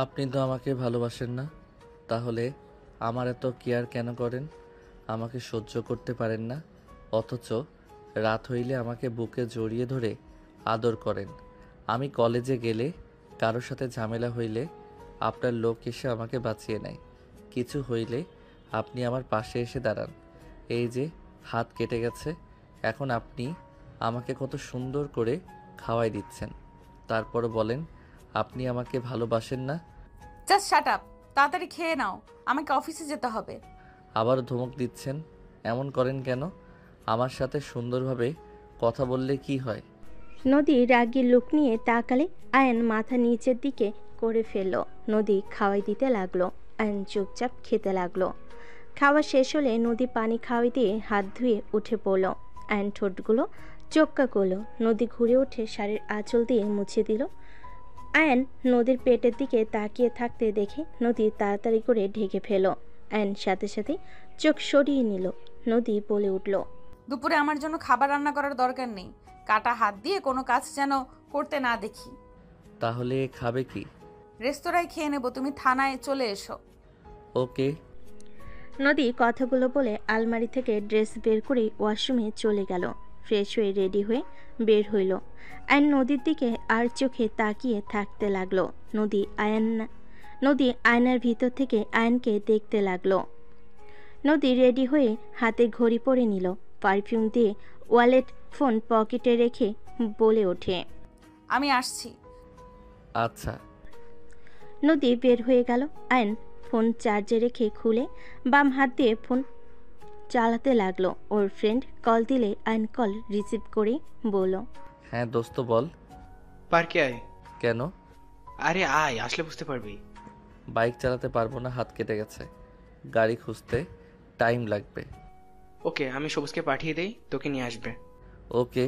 আপনি তো আমাকে ভালোবাসেন না, তাহলে আমার এত কেয়ার কেন করেন? আমাকে সহ্য করতে পারেন না, অথচ রাত হইলে আমাকে বুকে জড়িয়ে ধরে আদর করেন। আমি কলেজে গেলে, কারোর সাথে ঝামেলা হইলে আপনার লোক এসে আমাকে বাঁচিয়ে নেয়। কিছু হইলে আপনি আমার পাশে এসে দাঁড়ান। এই যে হাত কেটে গেছে, এখন আপনি আমাকে কত সুন্দর করে খাওয়াই দিচ্ছেন। তারপরও বলেন আপনি আমাকে ভালোবাসেন না। জাস্ট শাট আপ, তাড়াতাড়ি খেয়ে নাও, আমাকে অফিসে যেতে হবে। আবার ধমক দিচ্ছেন, এমন করেন কেন? আমার সাথে সুন্দরভাবে কথা বললে কি হয়? নদী রাগী লুক নিয়ে তাকালে আয়ন মাথা নিচের দিকে করে ফেলল। নদী খাওয়াই দিতে লাগলো। আয়ন চুপচাপ খেতে লাগলো। খাওয়া শেষ হলে নদী পানি খাওয়াই দিয়ে হাত ধুয়ে উঠে পড়ল। আয়ন ঠোঁটগুলো চোক্কা করলো। নদী ঘুরে উঠে শাড়ির আঁচল দিয়ে মুছে দিল। আয়ন নদীর পেটের দিকে তাকিয়ে থাকতে দেখে নদী তাড়াতাড়ি করে ঢেকে ফেল। আয়ন সাথে সাথে চোখ সরিয়ে নিল। নদী বলে উঠল, দুপুরে আমার জন্য খাবার রান্না করার দরকার নেই। কাটা হাত দিয়ে কোনো কাজ যেন করতে না দেখি। তাহলে খাবে কি? রেস্তোরাঁয় খেয়ে নেব, তুমি থানায় চলে এসো। ওকে। নদী কথাগুলো বলে আলমারি থেকে ড্রেস বের করে ওয়াশরুমে চলে গেল। ফ্রেশ হয়ে রেডি হয়ে বের হইল। আয়ন নদীর দিকে আর চোখে তাকিয়ে থাকতে লাগলো। নদী আয়নার ভিতর থেকে আয়নকে দেখতে লাগলো। নদী রেডি হয়ে হাতে ঘড়ি পরে নিল। পারফিউম দিয়ে ওয়ালেট ফোন পকেটে রেখে বলে ওঠে, আমি আসছি। আচ্ছা। নদী বের হয়ে গেল। আয়ন ফোন চার্জে রেখে খুলে বাম হাত দিয়ে ফোন চালাতে লাগলো। ওর ফ্রেন্ড কল দিলে আয়ন কল রিসিভ করে বলল, হ্যাঁ দোস্ত বল। পার্কে আয়। কেন? আরে আয়, আসলে বুঝতে পারবি। বাইক চালাতে পারবো না, হাত কেটে গেছে। গাড়ি খুঁজতে টাইম লাগবে। ওকে, আমি সবুজকে পাঠিয়ে দেই, তোকে নিয়ে আসবে। ওকে।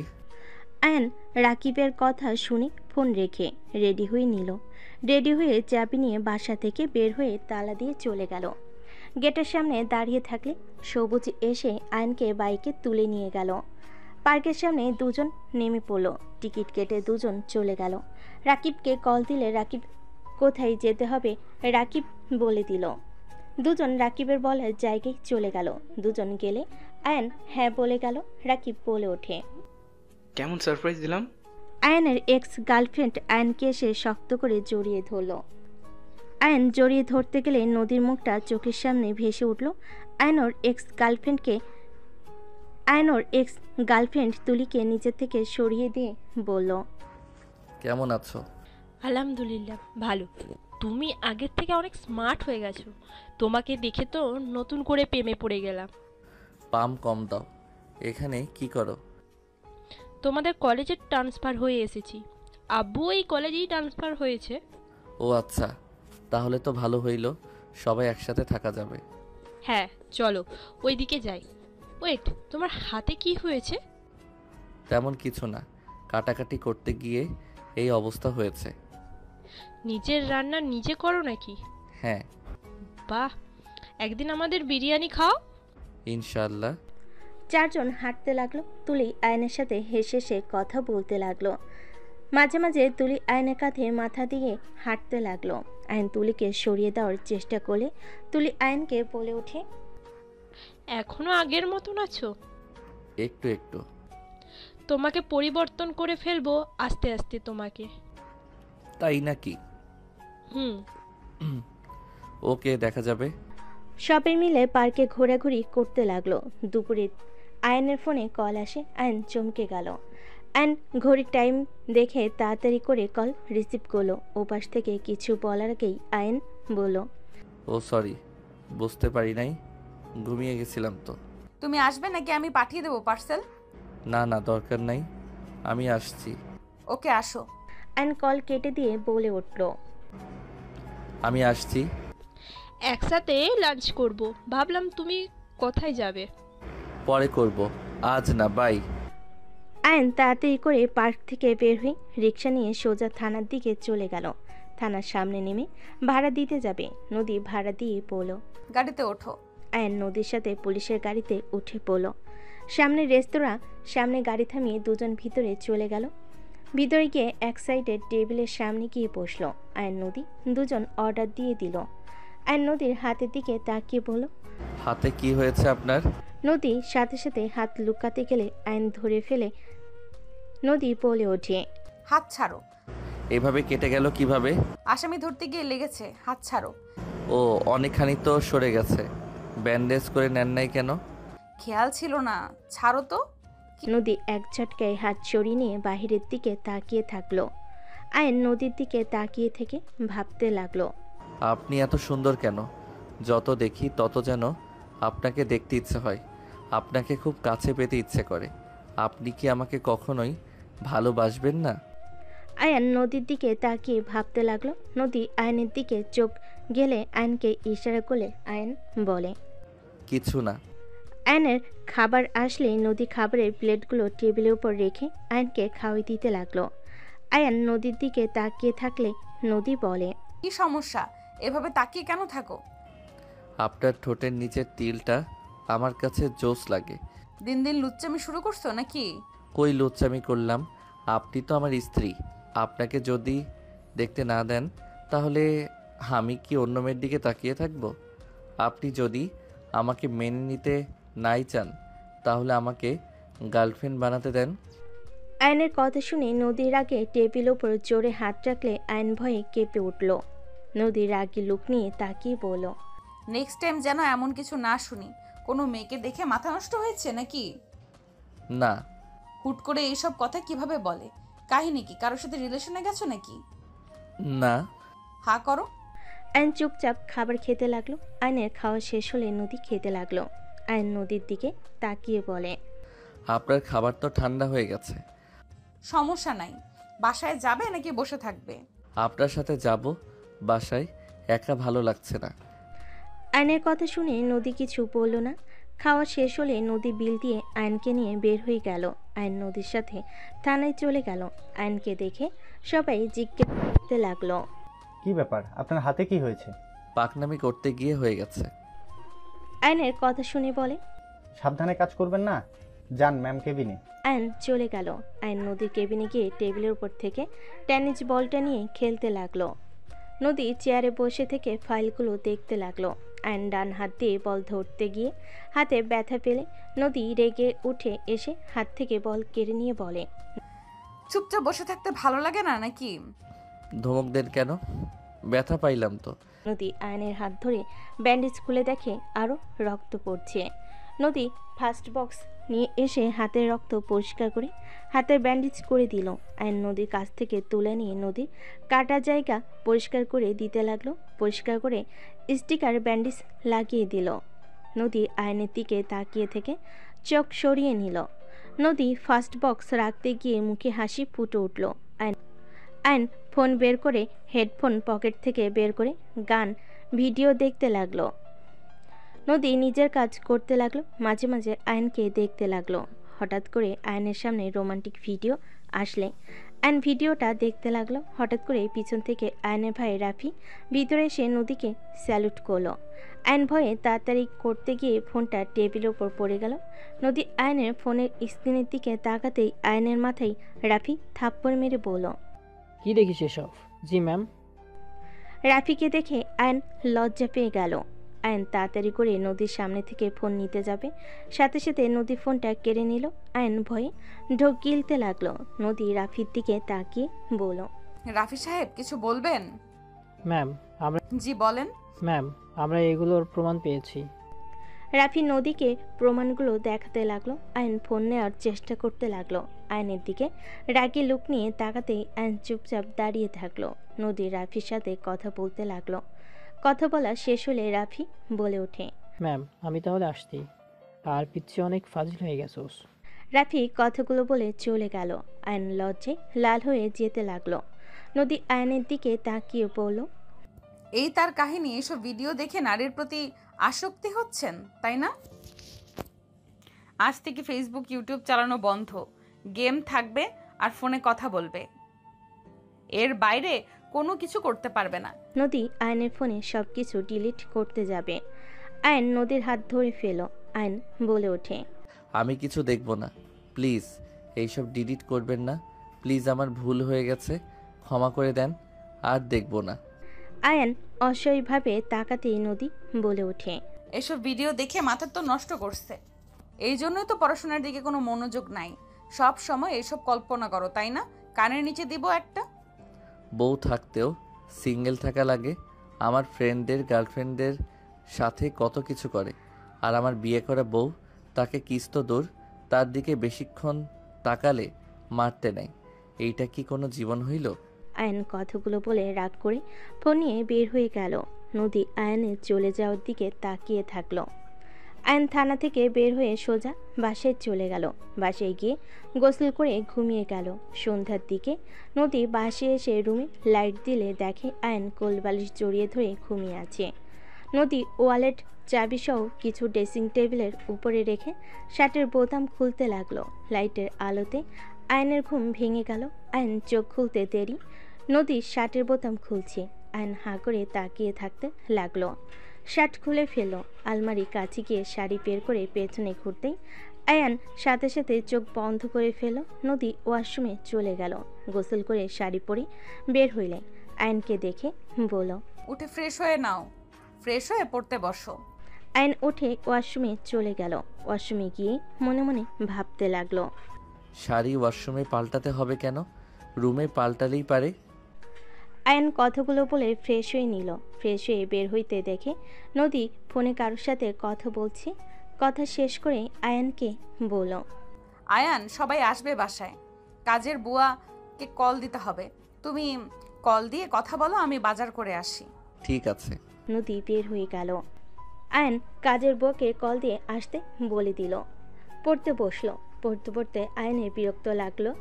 আয়ন রাকিবের কথা শুনে ফোন রেখে রেডি হয়ে নিল। রেডি হয়ে চাবি নিয়ে বাসা থেকে বের হয়ে তালা দিয়ে চলে গেল। গেটের সামনে দাঁড়িয়ে থাকলে সবুজ এসে আয়নকে বাইকে তুলে নিয়ে গেল। পার্কের সামনে দুজন নেমে পড়ল। টিকিট কেটে দুজন চলে গেল। রাকিবকে কল দিলে রাকিব কোথায় যেতে হবে রাকিব বলে দিল। দুজন রাকিবের বলার জায়গায় চলে গেল। দুজন গেলে আয়ন হ্যাঁ বলে গেল। রাকিব বলে ওঠে, কেমন সারপ্রাইজ দিলাম? আয়নের এক্স গার্লফ্রেন্ড আয়নকে এসে শক্ত করে জড়িয়ে ধরল। আয়ন জড়িয়ে ধরতে গেলে নদীর মুখটা চোখের সামনে ভেসে উঠল। আয়নোর এক্স গার্লফ্রেন্ড তুলিকে নিজের থেকে সরিয়ে দিয়ে বলল, কেমন আছো? আলহামদুলিল্লাহ ভালো। তুমি আগের থেকে অনেক স্মার্ট হয়ে গেছো। তোমাকে দেখে তো নতুন করে প্রেমে পড়ে গেলাম। পাম কম দাও। এখানে কি করো? তোমাদের কলেজে ট্রান্সফার হয়ে এসেছি। আব্বু এই কলেজেই ট্রান্সফার হয়েছে। ও আচ্ছা, তাহলে তো ভালো হইল, সবাই একসাথে থাকা যাবে। হ্যাঁ চলো ওইদিকে যাই। ওয়েট, তোমার হাতে কি হয়েছে? তেমন কিছু না, কাটাকাটি করতে গিয়ে এই অবস্থা হয়েছে। নিজের রান্না নিজে করো নাকি? হ্যাঁ। বাহ, একদিন আমাদের বিরিয়ানি খাও। ইনশাআল্লাহ। চারজন হাঁটতে লাগলো। তুলি আয়নের সাথে হেসে হেসে কথা বলতে লাগলো। মাঝে মাঝে তুলি আয়নের কাঁধে মাথা দিয়ে হাঁটতে লাগলো। আয়ন তুলিকে সরিয়ে দেওয়ার চেষ্টা করলে তুলি আয়নকে বলে ওঠে, এখনো আগের মতন আছো? একটু একটু। তোমাকে পরিবর্তন করে ফেলবো আস্তে আস্তে তোমাকে। তাই নাকি? হুম। ওকে, দেখা যাবে। সবাই মিলে পার্কে ঘোরাঘুরি করতে লাগলো। দুপুরে আয়নের ফোনে কল আসে। আয়ন চমকে গেল। আয়ন ঘড়ির টাইম দেখে তাড়াতাড়ি করে কল রিসিভ করলো। ওপাশ থেকে কিছু বলার আগেই আয়ন বলল, ও সরি, বুঝতে পারি নাই, ঘুমিয়ে গেছিলাম তো। তুমি আসবে নাকি আমি পাঠিয়ে দেবো পার্সেল? না না, দরকার নাই, আমি আসছি। ওকে আসো। আয়ন কল কেটে দিয়ে বলে উঠল, আমি আসছি। একসাথে লাঞ্চ করব। ভাবলাম তুমি কোথায় যাবে। পরে করব, আজ না, বাই। আয়ন তাড়াতাড়ি করে পার্ক থেকে বের হয়ে রিক্সা নিয়ে সোজা থানার দিকে চলে গেল। থানার সামনে নেমে ভাড়া দিতে যাবে। নদী ভাড়া দিয়ে পড়ল। গাড়িতে ওঠো। আয়ন নদীর সাথে পুলিশের গাড়িতে উঠে পড়ল। সামনে রেস্তোরাঁ, সামনে গাড়ি থামিয়ে দুজন ভিতরে চলে গেল। ভিতরে গিয়ে এক সাইডে টেবিলের সামনে গিয়ে বসলো। আয়ন নদী দুজন অর্ডার দিয়ে দিল। আয়ন নদীর হাতের দিকে তাকিয়ে বলল। হাতে কি হয়েছে আপনার? নদী সাথে সাথে হাত লুকাতে গেলে আয়ন ধরে ফেলে নদী বলে ওঠে। হাত ছাড়ো। এভাবে কেটে গেল কিভাবে? আসামি ধরতে গিয়ে লেগেছে, হাত ছাড়ো। ও, অনেকখানি তো সরে গেছে। ব্যান্ডেজ করে নেন নাই কেন? খেয়াল ছিল না, ছাড়ো তো। নদী এক ঝটকায় হাত সরিয়ে নিয়ে বাহিরের দিকে তাকিয়ে থাকলো। আয়ন নদীর দিকে তাকিয়ে থেকে ভাবতে লাগলো। আপনি এত সুন্দর কেন? যত দেখি তত যেন আপনাকে দেখতে ইচ্ছে হয়, আপনাকে খুব কাছে পেতে ইচ্ছে করে। আপনি কি আমাকে কখনোই ভালোবাসবেন না? আয়ন নদীর দিকে তাকিয়ে ভাবতে লাগলো। নদী আয়নের দিকে চোখ গেলে আয়নকে ইশারা করলে আয়ন বলে, কিছু না। আয়নের খাবার আসলে নদী খাবারের প্লেটগুলো টেবিলের উপর রেখে আয়নকে খাওয়াই দিতে লাগলো। আয়ন নদীর দিকে তাকিয়ে থাকলে নদী বলে, কি সমস্যা? এভাবে তাকিয়ে কেন থাকো? আপনার ঠোঁটের নিচের তিলটা আমার কাছে জোস লাগে। দিন দিন লুচ্চামি শুরু করছো নাকি? কই লুচ্চামি করলাম? আপনি তো আমার স্ত্রী। আপনাকে যদি দেখতে না দেন তাহলে আমি কি অন্য মেয়ের দিকে তাকিয়ে থাকব? আপনি যদি আমাকে মেনে নিতে নাই চান তাহলে আমাকে গার্লফ্রেন্ড বানাতে দেন। আয়নের কথা শুনে নদীর আগে টেবিল ওপর জোরে হাত রাখলে আয়ন ভয়ে কেঁপে উঠল। নদীর রাগী লুক নিয়ে তাকিয়ে বলল, নেক্সট টাইম যেন এমন কিছু না শুনি। কোনো মেয়েকে দেখে মাথা নষ্ট হয়েছে নাকি? না। হুট করে এইসব কথা কিভাবে বলে? কাহিনী কি? কারোর সাথে রিলেশনে গেছো নাকি? না। হা করো। আয়ন চুপচাপ খাবার খেতে লাগলো। আয়নের খাওয়া শেষ হলে নদী খেতে লাগলো। আয়ন নদীর দিকে তাকিয়ে বলে, আপনার খাবার তো ঠান্ডা হয়ে গেছে। সমস্যা নাই। বাসায় যাবে নাকি বসে থাকবে? আপনার সাথে যাব বাসায়, একা ভালো লাগছে না। আয়নের কথা শুনে নদী কিছু বলল না। খাওয়া শেষ হলে নদী বিল দিয়ে আয়নকে নিয়ে বের হয়ে গেল। আয়ন নদীর সাথে থানায় চলে গেল। আয়নকে দেখে সবাই জিজ্ঞেস করতে লাগলো, কি ব্যাপার, আপনার হাতে কি হয়েছে? পাকনামি করতে গিয়ে হয়ে গেছে। আয়নের কথা শুনে বলে, সাবধানে কাজ করবেন না। যান ম্যাম কেবিনে। আয়ন চলে গেল। আয়ন নদীর কেবিনে গিয়ে টেবিলের উপর থেকে টেনিস বলটা নিয়ে খেলতে লাগলো। নদী চেয়ারে বসে থেকে ফাইলগুলো দেখতে লাগলো। আয়ন ডান হাত দিয়ে বল ধরতে গিয়ে হাতে ব্যথা পেলে নদী রেগে উঠে এসে হাত থেকে বল কেড়ে নিয়ে বলে, চুপচাপ বসে থাকতে ভালো লাগে না নাকি? ধমক দেন কেন? ব্যথা পাইলাম তো। নদী আয়নের হাত ধরে ব্যান্ডেজ খুলে দেখে আরও রক্ত পড়ছে। নদী ফার্স্ট বক্স নিয়ে এসে হাতের রক্ত পরিষ্কার করে হাতের ব্যান্ডেজ করে দিল। আয়ন নদীর কাছ থেকে তুলে নিয়ে নদীর কাটা জায়গা পরিষ্কার করে দিতে লাগলো। পরিষ্কার করে স্টিকার ব্যান্ডেজ লাগিয়ে দিল। নদী আয়নের দিকে তাকিয়ে থেকে চোখ সরিয়ে নিল। নদী ফার্স্ট বক্স রাখতে গিয়ে মুখে হাসি ফুটে উঠল। আয়ন ফোন বের করে হেডফোন পকেট থেকে বের করে গান ভিডিও দেখতে লাগলো। নদী নিজের কাজ করতে লাগলো, মাঝে মাঝে আয়নকে দেখতে লাগলো। হঠাৎ করে আয়নের সামনে রোমান্টিক ভিডিও আসলে আয়ন ভিডিওটা দেখতে লাগলো। হঠাৎ করে পিছন থেকে আয়নের ভাই রাফি ভিতরে এসে নদীকে স্যালুট করলো। আয়ন ভয়ে তাড়াতাড়ি করতে গিয়ে ফোনটা টেবিলের ওপর পড়ে গেল। নদী আয়নের ফোনের স্ক্রিনের দিকে তাকাতেই আয়নের মাথায় রাফি থাপ্পড় মেরে বলল, কি দেখিস এসব? জি ম্যাম। রাফিকে দেখে আয়ন লজ্জা পেয়ে গেল। আয়ন তাড়াতাড়ি করে নদীর সামনে থেকে ফোন নিতে যাবে, সাথে সাথে নদী ফোনটা কেড়ে নিল। আয়ন ভয়ে ঢোক গিলতে লাগলো। নদী রাফির দিকে তাকিয়ে বলল, রাফি সাহেব কিছু বলবেন? ম্যাম আমরা জি বলেন। ম্যাম আমরা এগুলোর প্রমাণ পেয়েছি। রাফি নদীকে প্রমাণগুলো দেখাতে লাগলো। আয়ন ফোন নেওয়ার চেষ্টা করতে লাগলো। আয়নের দিকে রাগী লুক নিয়ে তাকাতেই আয়ন চুপচাপ দাঁড়িয়ে থাকলো। নদী রাফির সাথে কথা বলতে লাগলো। কথা বলা শেষ হলে রাফি বলে ওঠে, ম্যাম আমি তাহলে আসছি, আর পিচ্ছে অনেক ফাজিল হয়ে গেছোস। রাফি কথাগুলো বলে চলে গেল। আয়ন লজ্জায় লাল হয়ে যেতে লাগলো। নদী আয়নের দিকে তাকিয়ে বলল, এই তার কাহিনী? এসব ভিডিও দেখে নারীর প্রতি আসক্তি হচ্ছেন তাই না? আজ থেকে ফেসবুক ইউটিউব চালানো বন্ধ। গেম থাকবে আর ফোনে কথা বলবে, এর বাইরে কোনো কিছু করতে পারবে না। নদী আয়নের ফোনে সব কিছু ডিলিট করতে যাবে। আয়ন নদীর হাত ধরে ফেল। আয়ন বলে ওঠে, আমি কিছু দেখব না, প্লিজ। এইসব ডিলিট করবেন না প্লিজ, আমার ভুল হয়ে গেছে, ক্ষমা করে দেন। আর দেখবো না। আয়ান অসহায়ভাবে তাকাতেই নদী বলে ওঠে। এসব ভিডিও দেখে মাথা তো নষ্ট করছে। এই জন্যই তো পড়াশোনার দিকে কোনো মনোযোগ নাই। সব সময় এসব কল্পনা করো, তাই না? কানের নিচে দিব একটা। বউ থাকতেও সিঙ্গেল থাকা লাগে। আমার ফ্রেন্ডদের গার্লফ্রেন্ডদের সাথে কত কিছু করে, আর আমার বিয়ে করা বউ, তাকে কিস তো দূর, তার দিকে বেশিক্ষণ তাকালে মারতে নেয়। এইটা কি কোনো জীবন হইল? আয়ান কথাগুলো বলে রাগ করে ফোন নিয়ে বের হয়ে গেল। নদী আয়ানের চলে যাওয়ার দিকে তাকিয়ে থাকলো। আয়ান থানা থেকে বের হয়ে সোজা বাসায় চলে গেল। বাসায় গিয়ে গোসল করে ঘুমিয়ে গেল। সন্ধ্যার দিকে নদী বাসায় এসে রুমে লাইট দিলে দেখে আয়ান কোলবালিশ জড়িয়ে ধরে ঘুমিয়ে আছে। নদী ওয়ালেট, চাবিসহ কিছু ড্রেসিং টেবিলের উপরে রেখে শার্টের বোতাম খুলতে লাগলো। লাইটের আলোতে আয়নের ঘুম ভেঙে গেল। আয়ন চোখ খুলতে দেরি। নদী শার্টের বোতাম খুলছে। আয়ন হাঁ করে তাকিয়ে থাকতে লাগলো। শার্ট খুলে ফেলল। আলমারি কাছে গিয়ে শাড়ি বের করে পেছনে ঘুরতেই আয়ান সাথে সাথে চোখ বন্ধ করে ফেলল। নদী ওয়াশরুমে চলে গেল। গোসল করে শাড়ি পরে বের হইলে আয়নকে দেখে বলল, উঠে ফ্রেশ হয়ে নাও, ফ্রেশ হয়ে পড়তে বসো। আয়ন উঠে ওয়াশরুমে চলে গেল। ওয়াশরুমে গিয়ে মনে মনে ভাবতে লাগলো, শাড়ি ওয়াশরুমে পাল্টাতে হবে কেন? রুমে পাল্টালেই পারে। আয়ন কথাগুলো বলে ফ্রেশ হয়ে নিল। ফ্রেশ হয়ে বের হইতে দেখে নদী ফোনে কারোর সাথে কথা বলছে। কথা শেষ করে আয়ানকে বলল, আয়ান, সবাই আসবে বাসায়, কাজের বুয়াকে কল দিতে হবে। তুমি কল দিয়ে কথা বলো, আমি বাজার করে আসি। ঠিক আছে। নদী বের হয়ে গেল। আয়ন কাজের বউকে কল দিয়ে আসতে বলে দিল। পড়তে বসলো। পড়তে পড়তে আয়নের বিরক্ত লাগলো।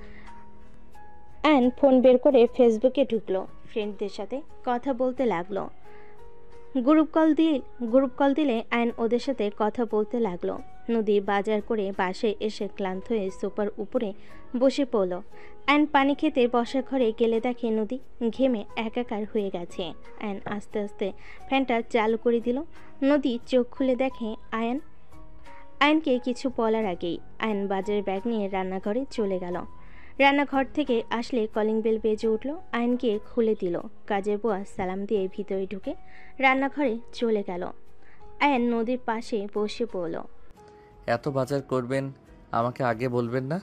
আয়ন ফোন বের করে ফেসবুকে ঢুকলো। ফ্রেন্ডদের সাথে কথা বলতে লাগলো। গ্রুপ কল দিলে আয়ন ওদের সাথে কথা বলতে লাগলো। নদী বাজার করে বাসায় এসে ক্লান্ত হয়ে সোফার উপরে বসে পড়ল। আয়ন পানি খেতে বসার ঘরে গেলে দেখে নদী ঘেমে একাকার হয়ে গেছে। আয়ন আস্তে আস্তে ফ্যানটা চালু করে দিল। নদী চোখ খুলে দেখে আয়নকে কিছু বলার আগেই আয়ন বাজারের ব্যাগ নিয়ে রান্নাঘরে চলে গেল। রান্নাঘর থেকে আসলে কলিং বেল বেজে উঠল। আয়ন গিয়ে খুলে দিল। কাজের বুয়া সালাম দিয়ে ভিতরে ঢুকে রান্নাঘরে চলে গেল। আয়ন নদীর পাশে বসে পড়ল। এত বাজার করবেন, আমাকে আগে বলবেন না?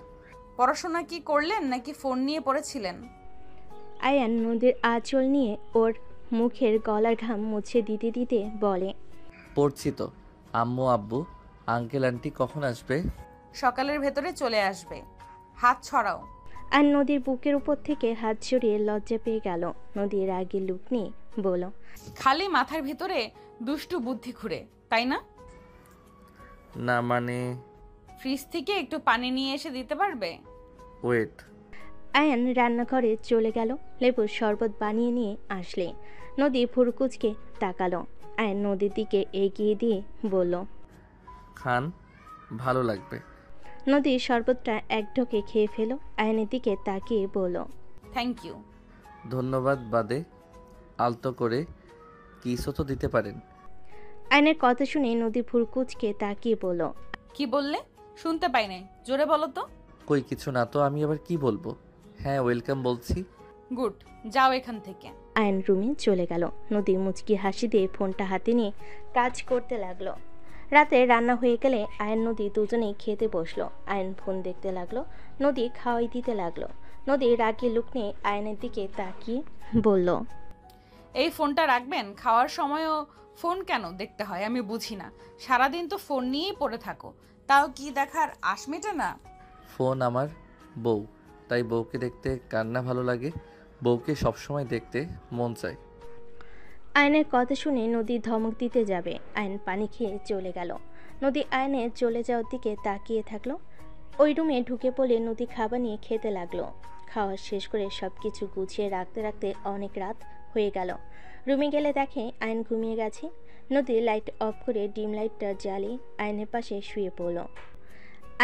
পড়াশোনা কি করলেন নাকি ফোন নিয়ে পড়েছিলেন? আয়ান নদীর আঁচল নিয়ে ওর মুখের গলার ঘাম মুছে দিতে দিতে বলে, পড়ছি তো। আম্মু আব্বু আঙ্কেল আন্টি কখন আসবে? সকালের ভেতরে চলে আসবে। হাত ছড়াও। আর নদীর বুকের উপর থেকে হাত সরিয়ে লজ্জা পেয়ে গেল। নদীর রাগে লুক নিয়ে বলল, খালি মাথার ভিতরে দুষ্টু বুদ্ধি ঘুরে, তাই না? না মানে, ফ্রিজ থেকে একটু পানি নিয়ে এসে দিতে পারবে? ওয়েট। আয়ান রান্নাঘরে চলে গেল। লেবুর শরবত বানিয়ে নিয়ে আসলে নদী ফুরকুচকে তাকালো। আয়ান নদীর দিকে এগিয়ে দিয়ে বলল, খান, ভালো লাগবে। নদী শরবতটা এক ঢোকে খেয়ে ফেলো। আয়নের দিকে তাকিয়ে বলল, থ্যাংক ইউ। ধন্যবাদ বাদে আলতো করে কিসও তো দিতে পারেন। আয়নের কথা শুনে নদী ফুরকুচকে তাকিয়ে বলল, কি বললে? শুনতে পাই নাই, জোরে বলো তো। কই কিছু না তো, আমি আবার কি বলবো? হ্যাঁ ওয়েলকাম বলছি। গুড, যাও এখান থেকে। আয়ন রুমে চলে গেল। নদী মুচকি হাসি দিয়ে ফোনটা হাতে নিয়ে কাজ করতে লাগলো। রাতে রান্না হয়ে গেলে আয়ন নদী দুজনেই খেতে বসলো। আয়ন ফোন দেখতে লাগলো, নদী খাওয়াই দিতে লাগলো। নদী রাগে লুক নিয়ে আয়নের দিকে তাকিয়ে বলল, এই ফোনটা রাখবেন? খাওয়ার সময়ও ফোন কেন দেখতে হয় আমি বুঝি না। সারাদিন তো ফোন নিয়েই পড়ে থাকো, তাও কি দেখার আশ মেটে না? ফোন আমার বউ, তাই বউকে দেখতে কার না ভালো লাগে? বউকে সবসময় দেখতে মন চায়। আয়নের কথা শুনে নদী ধমক দিতে যাবে। আয়ন পানি খেয়ে চলে গেল। নদী আয়নের চলে যাওয়ার দিকে তাকিয়ে থাকলো। ওই রুমে ঢুকে পড়ে নদী খাবার নিয়ে খেতে লাগলো। খাওয়া শেষ করে সব কিছু গুছিয়ে রাখতে রাখতে অনেক রাত হয়ে গেল। রুমে গেলে দেখে আয়ন ঘুমিয়ে গেছে। নদী লাইট অফ করে ডিম লাইটটা জ্বালিয়ে আয়নের পাশে শুয়ে পড়ল।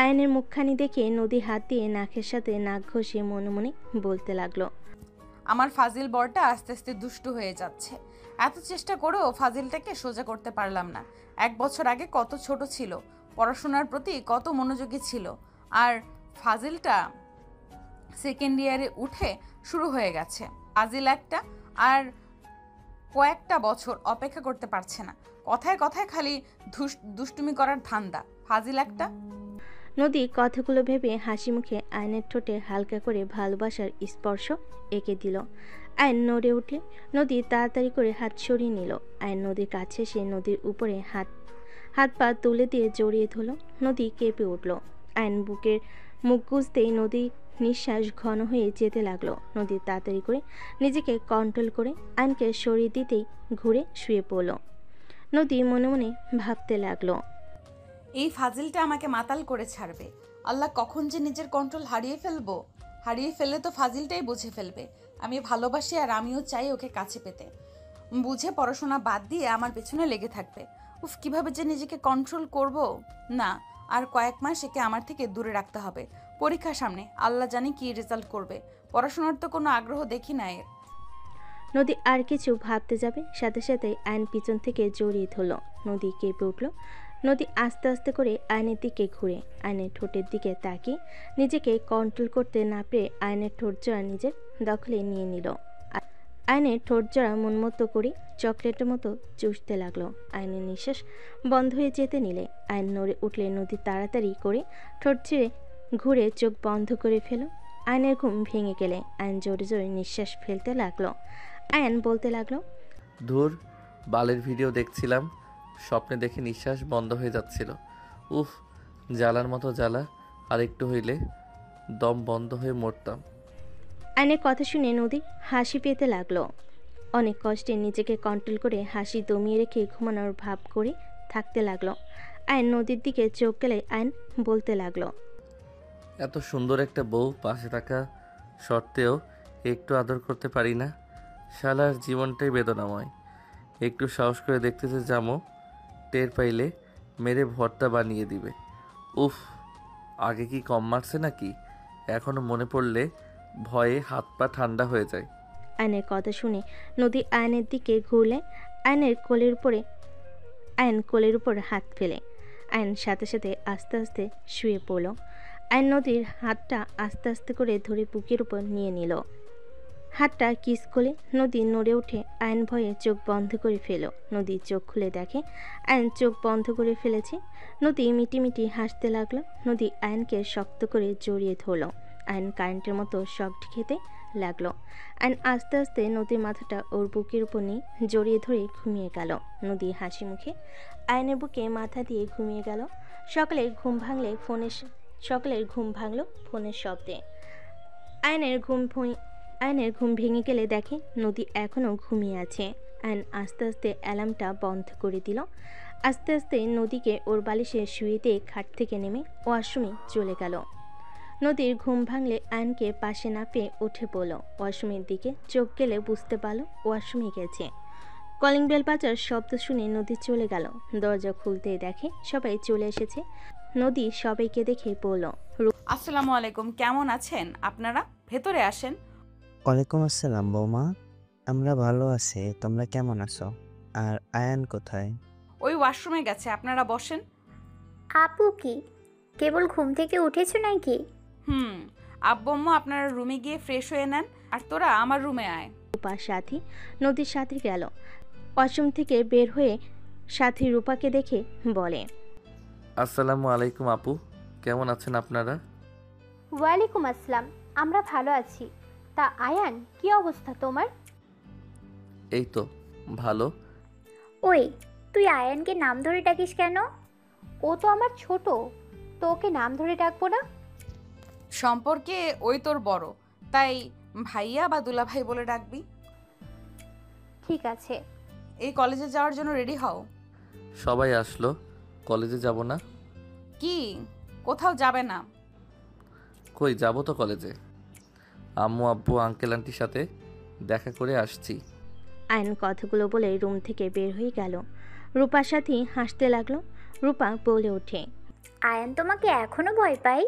আয়নের মুখখানি দেখে নদী হাত দিয়ে নাকের সাথে নাক ঘষে মনে মনে বলতে লাগলো, আমার ফাজিল বরটা আস্তে আস্তে দুষ্টু হয়ে যাচ্ছে। এত চেষ্টা করেও ফাজিলটাকে সোজা করতে পারলাম না। 1 বছর আগে কত ছোট ছিল, পড়াশোনার প্রতি কত মনোযোগী ছিল, আর ফাজিলটা সেকেন্ড ইয়ারে উঠে শুরু হয়ে গেছে। ফাজিল একটা, আর কয়েকটা বছর অপেক্ষা করতে পারছে না। কথায় কথায় খালি দুষ্টুমি করার ধান্দা, ফাজিল একটা। নদী কথাগুলো ভেবে হাসি মুখে আয়নের ঠোঁটে হালকা করে ভালোবাসার স্পর্শ এঁকে দিল। আয়ন নড়ে উঠলে নদী তাড়াতাড়ি করে হাত সরিয়ে নিল। আয়ন নদীর কাছে এসে নদীর উপরে হাত পা তুলে দিয়ে জড়িয়ে ধরল। নদী কেঁপে উঠল। আয়ন বুকের মুখ গুজতেই নদী নিঃশ্বাস ঘন হয়ে যেতে লাগলো। নদী তাড়াতাড়ি করে নিজেকে কন্ট্রোল করে আয়নকে সরিয়ে দিতেই ঘুরে শুয়ে পড়ল। নদী মনে মনে ভাবতে লাগলো, এই ফাজিলটা আমাকে মাতাল করে ছাড়বে। আল্লাহ, কখন যে নিজের কন্ট্রোল হারিয়ে ফেলবো। হারিয়ে ফেললে তো ফাজিলটাই বুঝে ফেলবে আমি ভালোবাসি, আর আমিও চাই ওকে কাছে পেতে। বুঝে পড়াশোনা বাদ দিয়ে আমার পেছনে লেগে থাকবে। উফ, কিভাবে যে নিজেকে কন্ট্রোল করব। না, আর কয়েক মাস একে আমার থেকে দূরে রাখতে হবে। পরীক্ষা সামনে, আল্লাহ জানি কি রেজাল্ট করবে। পড়াশোনার তো কোনো আগ্রহ দেখি না এর। নদী আর কিছু ভাবতে যাবে, সাথে সাথে আয়ন পিছন থেকে জড়িয়ে ধরল। নদী কেঁপে উঠল। নদী আস্তে আস্তে করে আয়নের দিকে ঘুরে আয়নের ঠোঁটের দিকে তাকিয়ে নিজেকে কন্ট্রোল করতে না পেরে আয়নের ঠোঁট জোড়া নিজের দখলে নিয়ে নিল। আয়নের ঠোঁট জোড়া মনমতো করে চকলেটের মতো চুষতে লাগলো। আয়নের নিঃশ্বাস বন্ধ হয়ে যেতে নিলে আয়ন নড়ে উঠলে নদী তাড়াতাড়ি করে ঠোঁট ছেড়ে ঘুরে চোখ বন্ধ করে ফেল। আয়নের ঘুম ভেঙে গেলে আয়ন জোরে জোরে নিঃশ্বাস ফেলতে লাগলো। আয়ন বলতে লাগলো, ধুর, বালের ভিডিও দেখছিলাম, স্বপ্নে দেখে নিঃশ্বাস বন্ধ হয়ে যাচ্ছিল। উফ, জ্বালার মতো জ্বালা, আর একটু হইলে দম বন্ধ হয়ে মরতাম। আয়নের কথা শুনে নদী হাসি পেতে লাগলো। অনেক কষ্টে নিজেকে কন্ট্রোল করে হাসি দমিয়ে রেখে ঘুমানোর ভাব করে থাকতে লাগলো। আয়ন নদীর দিকে চোখ গেলে আয়ন বলতে লাগলো, এত সুন্দর একটা বউ পাশে থাকা সত্ত্বেও একটু আদর করতে পারি না। শালার জীবনটাই বেদনাময়। একটু সাহস করে দেখতেছে জামো, টের পাইলে মেরে ভর্তা বানিয়ে দিবে। উফ, আগে কি কম মারছে নাকি? এখনো মনে পড়লে ভয়ে হাত পা ঠান্ডা হয়ে যায়। আয়নের কথা শুনে নদী আয়নের দিকে ঘুরলে আয়ন কোলের উপর হাত ফেলে আয়ন সাথে সাথে আস্তে আস্তে শুয়ে পড়ল। আয়ন নদীর হাতটা আস্তে আস্তে করে ধরে বুকের উপর নিয়ে নিল। হাতটা কিস করে নদী নড়ে উঠে আয়ন ভয়ে চোখ বন্ধ করে ফেল। নদী চোখ খুলে দেখে আয়ন চোখ বন্ধ করে ফেলেছে। নদী মিটিমিটি হাসতে লাগলো। নদী আয়নকে শক্ত করে জড়িয়ে ধরল। আয়ন কারেন্টের মতো শক খেতে লাগলো। আয়ন আস্তে আস্তে নদীর মাথাটা ওর বুকের উপর নিয়ে জড়িয়ে ধরে ঘুমিয়ে গেল। নদী হাসি মুখে আয়নের বুকে মাথা দিয়ে ঘুমিয়ে গেল। সকলের ঘুম ভাঙলো ফোনের শব্দে। আয়নের ঘুম ভেঙে গেলে দেখে নদী এখনও ঘুমিয়ে আছে। আয়ন আস্তে আস্তে অ্যালার্মটা বন্ধ করে দিল। আস্তে আস্তে নদীকে ওর বালিশে শুয়ে দিয়ে খাট থেকে নেমে ওয়াশরুমে চলে গেল। নদীর ঘুম ভাঙলে আয়নকে পাশে না পেয়ে উঠে পড়ল। ওয়াশরুমের দিকে চোখ গেলে বুঝতে পারল ওয়াশরুমে গেছে। কলিং বেল বাজার শব্দ শুনে নদী চলে গেল। দরজা খুলতে দেখে সবাই চলে এসেছে। নদী সবাইকে দেখে বলল, আসসালামু আলাইকুম, কেমন আছেন আপনারা? ভেতরে আসেন। ওয়ালাইকুম আসসালাম বৌমা, আমরা ভালো আছি, তোমরা কেমন আছো? আর আয়ান কোথায়? ওই ওয়াশরুমে গেছে, আপনারা বসেন। আপু কি কেবল ঘুম থেকে উঠেছো নাকি? আব্বু আম্মু আপনারা রুমে গিয়ে ফ্রেশ হয়ে নেন, আর তোরা আমার রুমে আয়। রূপার সাথী নদীর সাথে গেল। ওয়াশরুম থেকে বের হয়ে সাথী রূপাকে দেখে বলে, আসসালামু আলাইকুম আপু, কেমন আছেন আপনারা? ওয়ালাইকুম আসসালাম, আমরা ভালো আছি। তা আয়ান, কি অবস্থা তোমার? এই তো ভালো। ওই, তুই আয়ানকে নাম ধরে ডাকিস কেন? ও তো আমার ছোট, তো ওকে নাম ধরে ডাকবো না? সম্পর্কে ওই তোর বড়, তাই ভাইয়া বা দুলা ভাই বলে ডাকবি। ঠিক আছে। এই কলেজে যাওয়ার জন্য রেডি হও। সবাই আসলো, কলেজে যাব না? কি, কোথাও যাবে না? কই যাব তো কলেজে, আম্মু আব্বু আঙ্কেল আন্টির সাথে দেখা করে আসছি। আয়ন কথাগুলো বলে রুম থেকে বের হয়ে গেল। রূপার সাথে হাসতে লাগলো। রূপা বলে ওঠে, আয়ান তোমাকে এখনো ভয় পাই?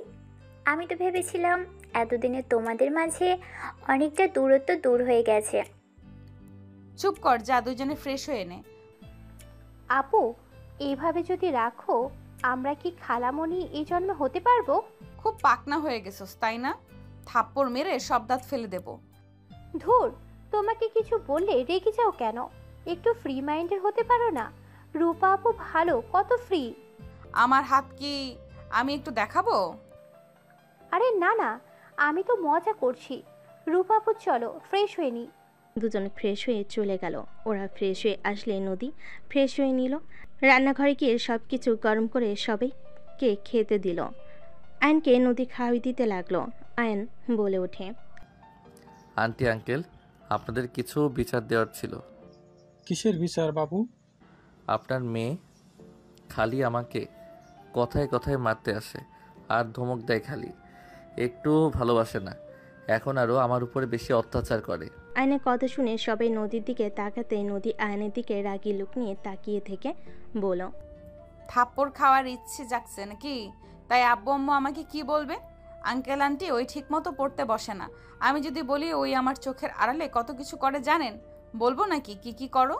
আমি তো ভেবেছিলাম এতদিনে তোমাদের মাঝে অনেকটা দূরত্ব দূর হয়ে গেছে। চুপ কর, যা দুজনে ফ্রেশ হয়ে নে। আপু, এইভাবে যদি রাখো আমরা কি খালামণি এই জন্মে হতে পারবো? খুব পাকনা হয়ে গেছস তাই না? থাপ্পড় মেরে সব দাঁত ফেলে দেব। ধুর, তোমাকে কিছু বললে রেগে যাও কেন? একটু ফ্রি মাইন্ডের হতে পারো না? রূপা আপু ভালো, কত ফ্রি। আমার হাত কি আমি একটু দেখাবো? আরে না না, আমি তো মজা করছি। রূপা আপু চলো ফ্রেশ হয়ে নি। দুজন ফ্রেশ হয়ে চলে গেল। ওরা ফ্রেশ হয়ে আসলে নদী ফ্রেশ হয়ে নিল। রান্নাঘরে গিয়ে সব কিছু গরম করে সবাইকে খেতে দিল। আয়নকে নদী খাওয়াই দিতে লাগলো। আয়ন বলে ওঠে, আন্টি আঙ্কেল, আপনাদের কিছু বিচার দেওয়ার ছিল। কিসের বিচার বাবু? আপনার মেয়ে খালি আমাকে কথায় কথায় মারতে আসে আর ধমক দেয়, খালি একটু ভালোবাসে না। এখন আরও আমার উপরে বেশি অত্যাচার করে। আয়নের কথা শুনে সবাই নদীর দিকে তাকাতে নদী আয়নের দিকে রাগী লুক নিয়ে তাকিয়ে থেকে বলল, থাপ্পড় খাওয়ার ইচ্ছে জাগছে নাকি? তাই আব্বু আম্মু আমাকে কি বলবে? আঙ্কেল আন্টি ওই ঠিক মতো পড়তে বসে না। আমি যদি বলি ওই আমার চোখের আড়ালে কত কিছু করে জানেন, বলবো নাকি কি কি করো?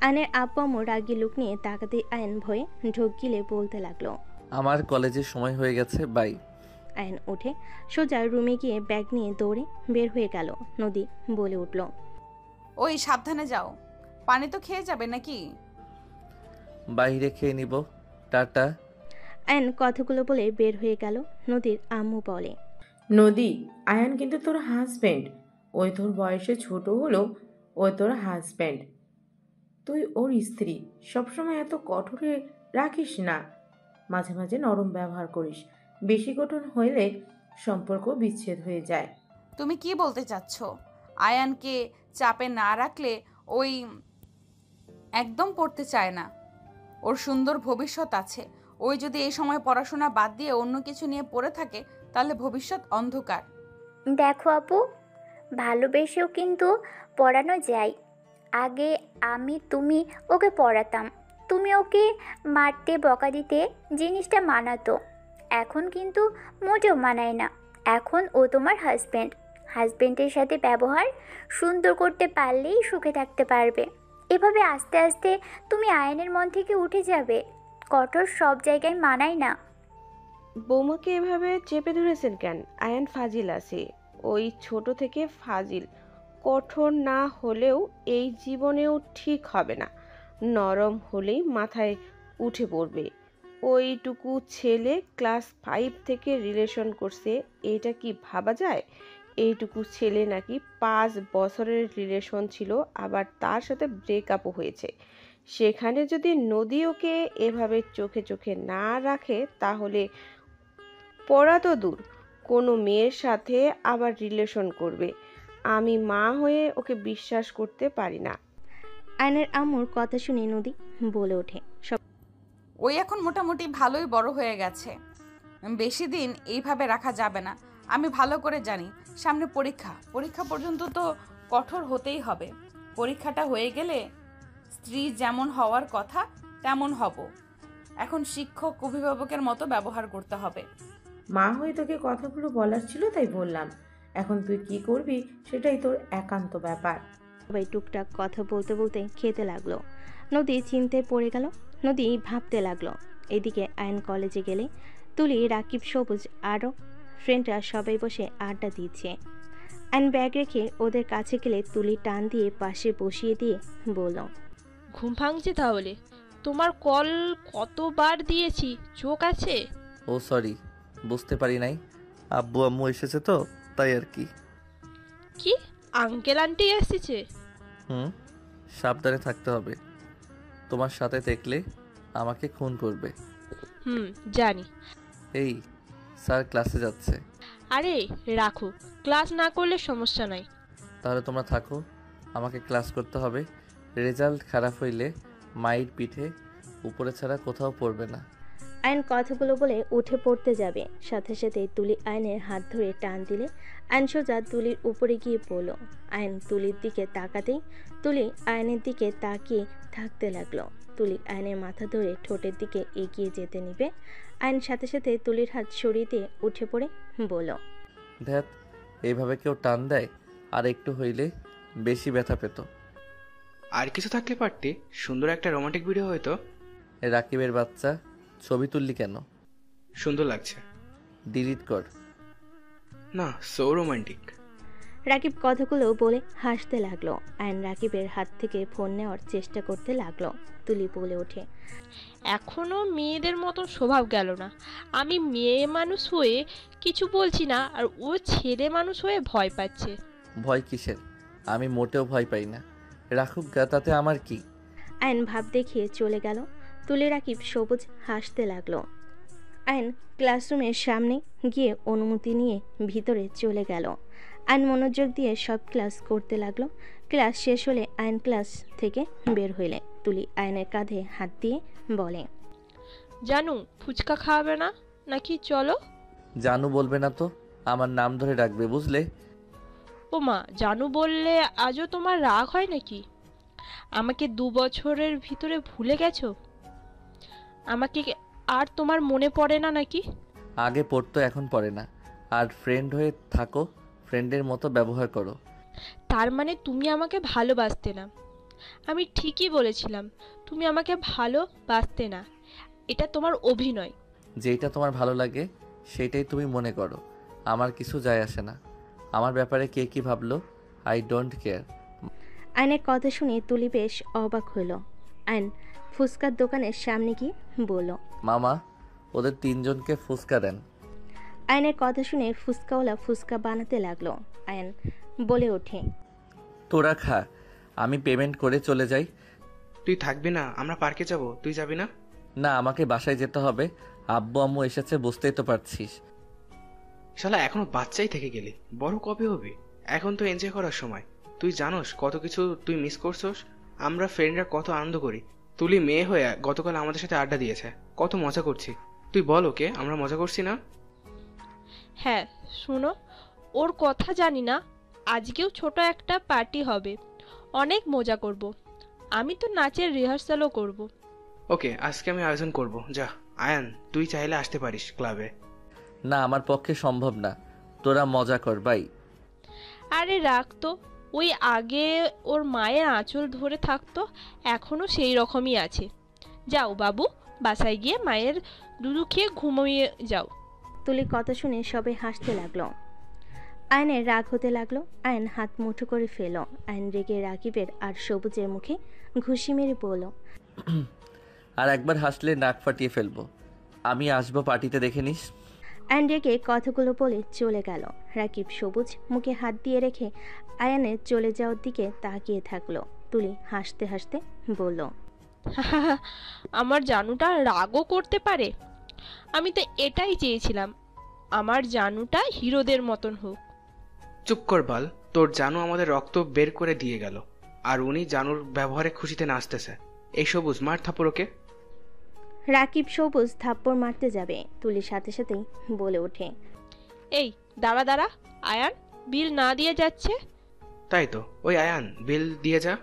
আয়নের আব্বু আম্মু রাগী লুক নিয়ে তাকাতে আয়ন ভয়ে ঢোক গিলে বলতে লাগলো, আমার কলেজের সময় হয়ে গেছে, বাই। আয়ন উঠে সোজা রুমে গিয়ে ব্যাগ নিয়ে দৌড়ে বের হয়ে গেল। নদী বলে উঠল, ওই সাবধানে যাও, পানি তো খেয়ে যাবে নাকি? বাইরে খেয়ে নিব, টাটা। আয়ন কথাগুলো বলে বের হয়ে গেল। নদীর আম্মু বলে, নদী, আয়ান কিন্তু তোর হাজব্যান্ড। ওই তোর বয়সে ছোট হলেও ওই তোর হাজব্যান্ড। তুই ওর স্ত্রী। সবসময় এত কঠোরে রাখিস না, মাঝে মাঝে নরম ব্যবহার করিস। বেশি কঠোর হইলে সম্পর্ক বিচ্ছেদ হয়ে যায়। তুমি কি বলতে চাচ্ছ? আয়ানকে চাপে না রাখলে ওই একদম পড়তে চায় না। ওর সুন্দর ভবিষ্যৎ আছে। ওই যদি এই সময় পড়াশোনা বাদ দিয়ে অন্য কিছু নিয়ে পড়ে থাকে, তাহলে ভবিষ্যৎ অন্ধকার। দেখো আপু, ভালোবেসেও কিন্তু পড়ানো যায়। আগে তুমি ওকে পড়াতাম, তুমি ওকে মারতে বকা দিতে, জিনিসটা মানাতো। এখন কিন্তু মোটেও মানায় না। এখন ও তোমার হাজব্যান্ডের সাথে ব্যবহার সুন্দর করতে পারলেই সুখে থাকতে পারবে। এভাবে আস্তে আস্তে তুমি আয়নের মন থেকে উঠে যাবে। কঠোর সব জায়গায় মানায় না। বৌমাকে এভাবে চেপে ধরেছেন কেন? আয়ান ফাজিল আছে, ওই ছোট থেকে ফাজিল। কঠোর না হলেও এই জীবনেও ঠিক হবে না। নরম হলেই মাথায় উঠে পড়বে। ওইটুকু ছেলে ক্লাস 5 থেকে রিলেশন করছে, এটা কি ভাবা যায়? এইটুকু ছেলে নাকি 5 বছরের রিলেশন ছিল, আবার তার সাথে ব্রেকআপও হয়েছে। সেখানে যদি নদী ওকে এভাবে চোখে চোখে না রাখে, তাহলে পড়া তো দূর, কোনো মেয়ের সাথে আবার রিলেশন করবে। আমি মা হয়ে ওকে বিশ্বাস করতে পারি না। আয়নের আম্মুর কথা শুনে নদী বলে ওঠে, ওই এখন মোটামুটি ভালোই বড় হয়ে গেছে। বেশি দিন এইভাবে রাখা যাবে না। আমি ভালো করে জানি সামনে পরীক্ষা পর্যন্ত তো কঠোর হতেই হবে। পরীক্ষাটা হয়ে গেলে স্ত্রী যেমন হওয়ার কথা তেমন হব। এখন শিক্ষক অভিভাবকের মতো ব্যবহার করতে হবে। মা হয়ে তোকে কথাগুলো বলার ছিল, তাই বললাম। এখন তুই কি করবি সেটাই তোর একান্ত ব্যাপার। সবাই টুকটাক কথা বলতে বলতে খেতে লাগলো। নদী চিন্তায় পড়ে গেল। নদী ভাবতে লাগলো। এদিকে আয়ন কলেজে গেলে তুলি, রাকিব, সবুজ আরও ফ্রেন্ডরা সবাই বসে আড্ডা দিচ্ছে। আয়ন ব্যাগ রেখে ওদের কাছে গেলে তুলি টান দিয়ে পাশে বসিয়ে দিয়ে বলল, ঘুম ভাঙছে তাহলে? তোমার কল কতবার দিয়েছি, চোখ আছে? ও সরি, বুঝতে পারি নাই। আব্বু আম্মু এসেছে তো, তাই আর কি। কি আঙ্কেল আন্টি এসেছে? সাবধানে থাকতে হবে। তোমার সাথে দেখলে আমাকে খুন করবে। জানি। এই স্যার ক্লাসে যাচ্ছে। আরে রাখো, ক্লাস না করলে সমস্যা নাই। তাহলে তোমরা থাকো, আমাকে ক্লাস করতে হবে। রেজাল্ট খারাপ হইলে মায়ের পিঠে উপরে ছাড়া কোথাও পড়বে না। আয়ন কথাগুলো বলে উঠে পড়তে যাবে, সাথে সাথে তুলি আয়নের হাত ধরে টান দিলে আয়ন সোজা তুলির উপরে গিয়ে পড়ল। আয়ন তুলির দিকে তাকাতেই তুলি আয়নের দিকে তাকিয়ে থাকতে লাগলো। তুলি আয়নের মাথা ধরে ঠোঁটের দিকে এগিয়ে যেতে নিবে। আয়ন সাথে সাথে তুলির হাত সরিয়ে দিয়ে উঠে পড়ে বলল, ধ্যাত, এইভাবে কেউ টান দেয়? আর একটু হইলে বেশি ব্যথা পেত। আর কিছু থাকলে পারতে, সুন্দর একটা রোমান্টিক ভিডিও হয়তো। রাকিবের বাচ্চা, ছবি তুললি কেন? সুন্দর লাগছে। ডিলিট কর। না, সো রোমান্টিক। রাকিব কথাগুলো বলে হাসতে লাগলো। আয়ন রাকিবের হাত থেকে ফোন নেওয়ার চেষ্টা করতে লাগলো। তুলি বলে ওঠে, এখনো মেয়েদের মতন স্বভাব গেল না। আমি মেয়ে মানুষ হয়ে কিছু বলছি না, আর ও ছেলে মানুষ হয়ে ভয় পাচ্ছে। ভয় কিসের? আমি মোটেও ভয় পাই না। রাখুক গা, তাতে আমার কি? আয়ন ভাব দেখিয়ে চলে গেল। তুলি রাকিব সবুজ হাসতে লাগলো। আয়ন ক্লাসরুমের সামনে গিয়ে অনুমতি নিয়ে ভিতরে চলে গেল। আয়ন মনোযোগ দিয়ে সব ক্লাস করতে লাগলো। ক্লাস শেষ হলে আয়ন ক্লাস থেকে বের হইলে তুলি আয়নের কাঁধে হাত দিয়ে বলে, জানু ফুচকা খাওয়াবে না নাকি? চলো। জানু বলবে না তো, আমার নাম ধরে ডাকবে, বুঝলে? ও মা, জানু বললে আজও তোমার রাগ হয় নাকি? আমাকে 2 বছরের ভিতরে ভুলে গেছো? আমাকে আর তোমার মনে পড়ে না নাকি? আগে পড়তো, এখন পড়ে না। আর ফ্রেন্ড হয়ে থাকো, ফ্রেন্ডের মতো ব্যবহার করো। তার মানে তুমি আমাকে ভালোবাসতে না? আমি ঠিকই বলেছিলাম, তুমি আমাকে ভালোবাসতে না। এটা তোমার অভিনয়। যেটা তোমার ভালো লাগে সেটাই তুমি মনে করো, আমার কিছু যায় আসে না। আমার ব্যাপারে কে কি ভাবলো, আই ডোন্ট কেয়ার। আয়নের কথা শুনে তুলি বেশ অবাক হলো। আয়ন ফুচকার দোকানের সামনে গিয়ে বলল, মামা, ওদের 3 জনকে ফুচকা দেন। আয়নের কথা শুনে ফুচকাওয়ালা ফুচকা বানাতে লাগলো। আয়ন বলে ওঠে, তোরা খা, আমি পেমেন্ট করে চলে যাই। তুই থাকবি না? আমরা পার্কে যাব, তুই যাবি না? না, আমাকে বাসায় যেতে হবে। আব্বু আম্মু এসেছে, বুঝতেই তো পারছিস। শালা এখনো বাচ্চাই থেকে গেলি, বড় কবে হবি? এখন তো এনজয় করার সময়। তুই জানোস কত কিছু তুই মিস করছস? আমরা ফ্রেন্ডরা কত আনন্দ করি। তুলি মেয়ে হয়ে গতকাল আমাদের সাথে আড্ডা দিয়েছে, কত মজা করছি। তুই বল ওকে আমরা মজা করছি না? হ্যাঁ শুনো, ওর কথা জানি না, আজকেও ছোট একটা পার্টি হবে, অনেক মজা করব। আমি তো নাচের রিহার্সালও করব। ওকে, আজকে আমি আয়োজন করব। যা আয়ান, তুই চাইলে আসতে পারিস ক্লাবে। না, আমার পক্ষে সম্ভব না। তোরা মজা কর বাই। আরে রাখ তো, ওই আগে ওর মায়ের আঁচল ধরে থাকতো, এখনো সেই রকমই আছে। যাও বাবু, বাসায় গিয়ে মায়ের দুধু খেয়ে ঘুমিয়ে যাও। তুলি কথা শুনে সবাই হাসতে লাগলো। আয়নের রাগ হতে লাগলো। আয়ন হাত মুঠো করে ফেল। আয়ন রেগে রাকিবের আর সবুজের মুখে ঘুষি মেরে বলল, আর একবার হাসলে নাক ফাটিয়ে ফেলবো। আমি আসবো, পার্টিতে দেখে নিস। আয়ন রেগে কথাগুলো বলে চলে গেল। রাকিব সবুজ মুখে হাত দিয়ে রেখে আয়নের চলে যাওয়ার দিকে তাকিয়ে থাকলো। তুলি হাসতে হাসতে বলল, আমার জানুটা রাগও করতে পারে? আমি তো এটাই চেয়েছিলাম, আমার জানুটা হিরোদের মতন হোক। চুপ কর বাল, তোর জানু আমাদের রক্ত বের করে দিয়ে গেল, আর উনি জানুর ব্যবহারে খুশিতে নাচতেছে। এই সবুজ, মার থাপ্পড় ওকে। রাকিব সবুজ থাপ্পড় মারতে যাবে, তুলির সাথে সাথেই বলে ওঠে, এই দাঁড়া দাঁড়া, আয়ান বিল না দিয়ে যাচ্ছে। তাই তো, ওই আয়ান বিল দিয়ে যা।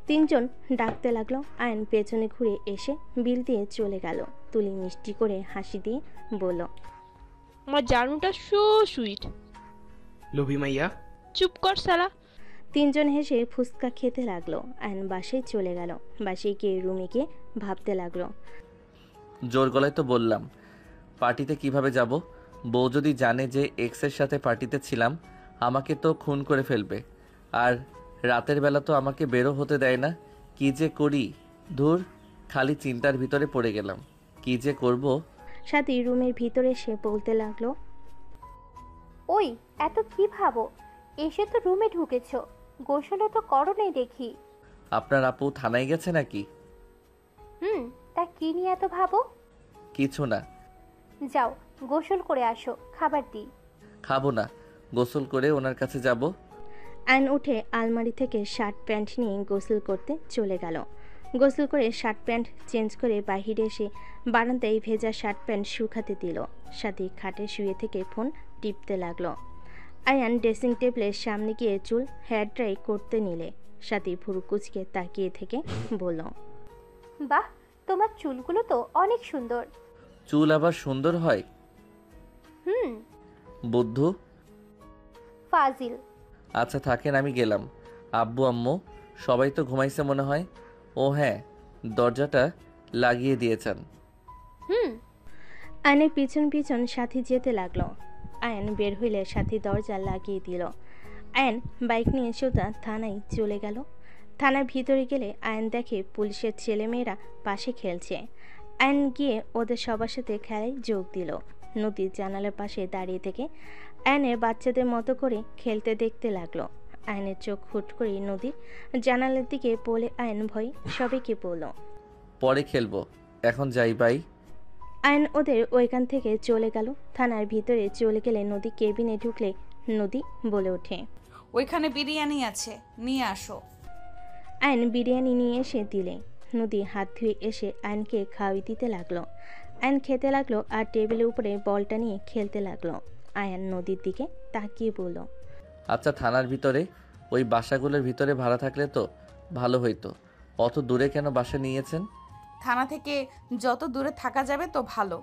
3 জন ডাকতে লাগলো। আয়ন পেছনে ঘুরে এসে বিল দিয়ে চলে গেল। তুলি মিষ্টি করে হাসি দিয়ে বলল, আমার জানুটা সো সুইট। লোভী মাইয়া। চুপ কর শালা। 3 জন হেসে ফুচকা খেতে লাগলো। আয়ন বাসায় চলে গেল। বাসায় গিয়ে রুমে গিয়ে ভাবতে লাগলো, জোর গলায় তো বললাম পার্টিতে কিভাবে যাব। বউ যদি জানে যে এক্সের সাথে পার্টিতে ছিলাম, আমাকে তো খুন করে ফেলবে। আর রাতের বেলা তো আমাকে বেরো হতে দেয় না। কি যে করি, ধুর, খালি চিন্তার ভিতরে পড়ে গেলাম। কি যে করব। সাথী রুমের ভিতরে এসে বলতে লাগলো, ওই এত কি ভাবো? এসে তো রুমে ঢুকেছো, গোসলও তো করো নেই দেখি। আপনার আপু থানায় গেছে নাকি? তা কি নিয়ে এত ভাবো? কিছু না। যাও গোসল করে আসো, খাবার দিই। খাবো না, গোসল করে ওনার কাছে যাব। আয়ন উঠে আলমারি থেকে শার্ট প্যান্ট নিয়ে গোসল করতে চলে গেল। গোসল করে শার্ট প্যান্ট চেঞ্জ করে বাহিরে এসে বারান্দায় ভেজা শার্ট প্যান্ট শুকাতে দিল। সাথী খাটে শুয়ে থেকে ফোন টিপতে লাগলো। আয়ান ড্রেসিং টেবিলের সামনে গিয়ে চুল হেয়ার ড্রাই করতে নিলে সাথী ভুরু কুচকে তাকিয়ে থেকে বলল, বাহ, তোমার চুলগুলো তো অনেক সুন্দর। চুল আবার সুন্দর হয়? বুদ্ধু। ফাজিল। আচ্ছা থাকেন, আমি গেলাম। আব্বু আম্মু সবাই তো ঘুমাইছে মনে হয়। ও হ্যাঁ, দরজাটা লাগিয়ে দিয়েছেন। আয়নের পিছন পিছন সাথী যেতে লাগলো। আয়ন বের হইলে সাথী দরজা লাগিয়ে দিল। আয়ন বাইক নিয়ে সোজা থানায় চলে গেল। থানার ভিতরে গেলে আয়ন দেখে পুলিশের ছেলেমেয়েরা পাশে খেলছে। আয়ন গিয়ে ওদের সবার সাথে খেলায় যোগ দিল। নদীর জানালার পাশে দাঁড়িয়ে থেকে আয়নের বাচ্চাদের মতো করে খেলতে দেখতে লাগলো। আয়নের চোখ হুট করে নদীর জানালার দিকে বলে আয়ন ভয়ে সবাইকে বলল, পরে খেলবো, এখন যাই বাই। আয়ন ওদের ওইখান থেকে চলে গেল। থানার ভিতরে চলে গেলে নদী কেবিনে ঢুকলে নদী বলে ওঠে, ওইখানে বিরিয়ানি আছে, নিয়ে আসো। আয়ন বিরিয়ানি নিয়ে এসে দিলে। নদী হাত ধুয়ে এসে আয়নকে খাওয়াই দিতে লাগলো। আয়ন খেতে লাগলো আর টেবিলের উপরে বলটা নিয়ে খেলতে লাগলো। আয়ন নদীর দিকে তাকিয়ে বলল, আচ্ছা, থানার ভিতরে ওই বাসাগুলোর ভিতরে ভাড়া থাকলে তো ভালো হইতো। অত দূরে কেন বাসা নিয়েছেন? থানা থেকে যত দূরে থাকা যাবে তো ভালো।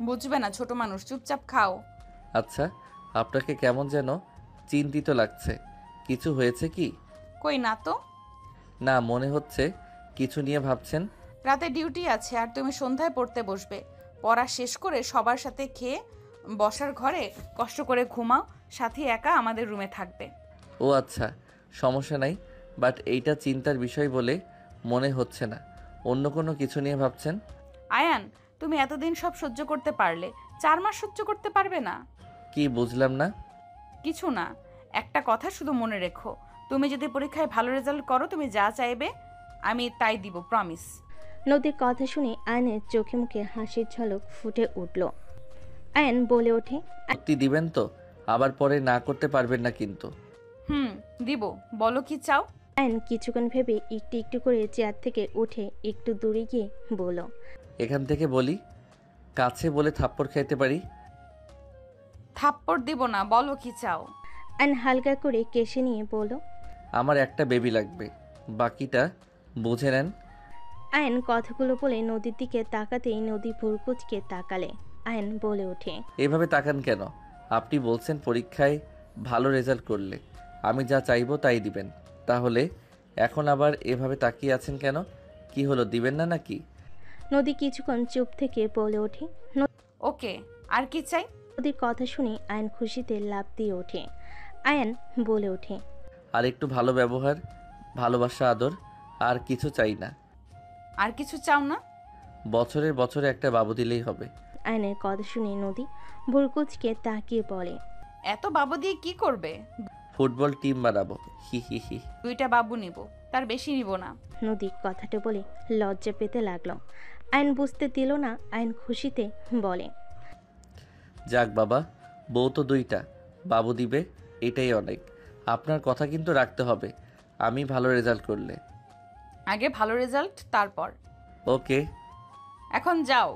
বুঝবে না ছোট মানুষ, চুপচাপ খাও। আচ্ছা, আপনাকে কেমন যেন চিন্তিত লাগছে। কিছু হয়েছে কি? কই না তো। না, মনে হচ্ছে কিছু নিয়ে ভাবছেন। রাতে ডিউটি আছে আর তুমি সন্ধ্যায় পড়তে বসবে। পড়া শেষ করে সবার সাথে খেয়ে বসার ঘরে কষ্ট করে ঘুমাও, সাথী একা আমাদের রুমে থাকবে। ও আচ্ছা, সমস্যা নাই, বাট এইটা চিন্তার বিষয় বলে মনে হচ্ছে না। অন্য কোনো কিছু নিয়ে ভাবছেন? আয়ান, তুমি এতদিন সব সহ্য করতে পারলে, 4 মাস সহ্য করতে পারবে না? কি বুঝলাম না। কিছু না, একটা কথা শুধু মনে রেখো, তুমি যদি পরীক্ষায় ভালো রেজাল্ট করো তুমি যা চাইবে আমি তাই দিব, প্রমিস। নদীর কথা শুনে আয়নের চোখে মুখে হাসির ঝলক ফুটে উঠল। আয়ন বলে ওঠে, সত্যি দিবেন তো? আবার পরে না করতে পারবেন না কিন্তু। দিব, বলো কি চাও। আয়ন কিছুক্ষণ ভেবে একটু একটু করে চেয়ার থেকে উঠে একটু দূরে গিয়ে বলল, এখান থেকে বলি, কাছে বলে থাপ্পড় খাইতে পারি। থাপ্পড় দিব না, বলো কি চাও। আয়ন হালকা করে কেশে নিয়ে বলল, আমার একটা বেবি লাগবে, বাকিটা বুঝে নেন। আয়ন কথাগুলো বলে নদীর দিকে তাকাতেই নদী ভুরকুচকে তাকালে। আয়ন বলে ওঠে, এভাবে তাকান কেন? আপনি বলছেন পরীক্ষায় ভালো রেজাল্ট করলে আমি যা চাইবো তাই দিবেন, তাহলে এখন আবার এভাবে তাকিয়ে আছেন কেন? কি হলো, দিবেন না নাকি? নদী কিছুক্ষণ চুপ থেকে বলে ওঠে, ওকে, আর কি চাই? নদীর কথা শুনে আয়ন খুশিতে লাফ দিয়ে ওঠে। আয়ন বলে ওঠে, আর একটু ভালো ব্যবহার, ভালোবাসা, আদর, আর কিছু চাই না। আর কিছু চাও না? বছরে একটা বাবু দিলেই হবে। আয়নের কথা শুনে নদী ভুরকুচকে তাকিয়ে বলে, এত বাবু দিয়ে কি করবে? ফুটবল টিম বানাবো, হি হি হি। 2টা বাবু নিব, তার বেশি নিব না। নদী কথাটা বলে লজ্জা পেতে লাগলো। আয়ন বুঝতে দিল না। আয়ন খুশিতে বলে, যাক বাবা, বউ তো 2টা, বাবু দিবে, এটাই অনেক। আপনার কথা কিন্তু রাখতে হবে, আমি ভালো রেজাল্ট করলে। আগে ভালো রেজাল্ট, তারপর। ওকে, এখন যাও।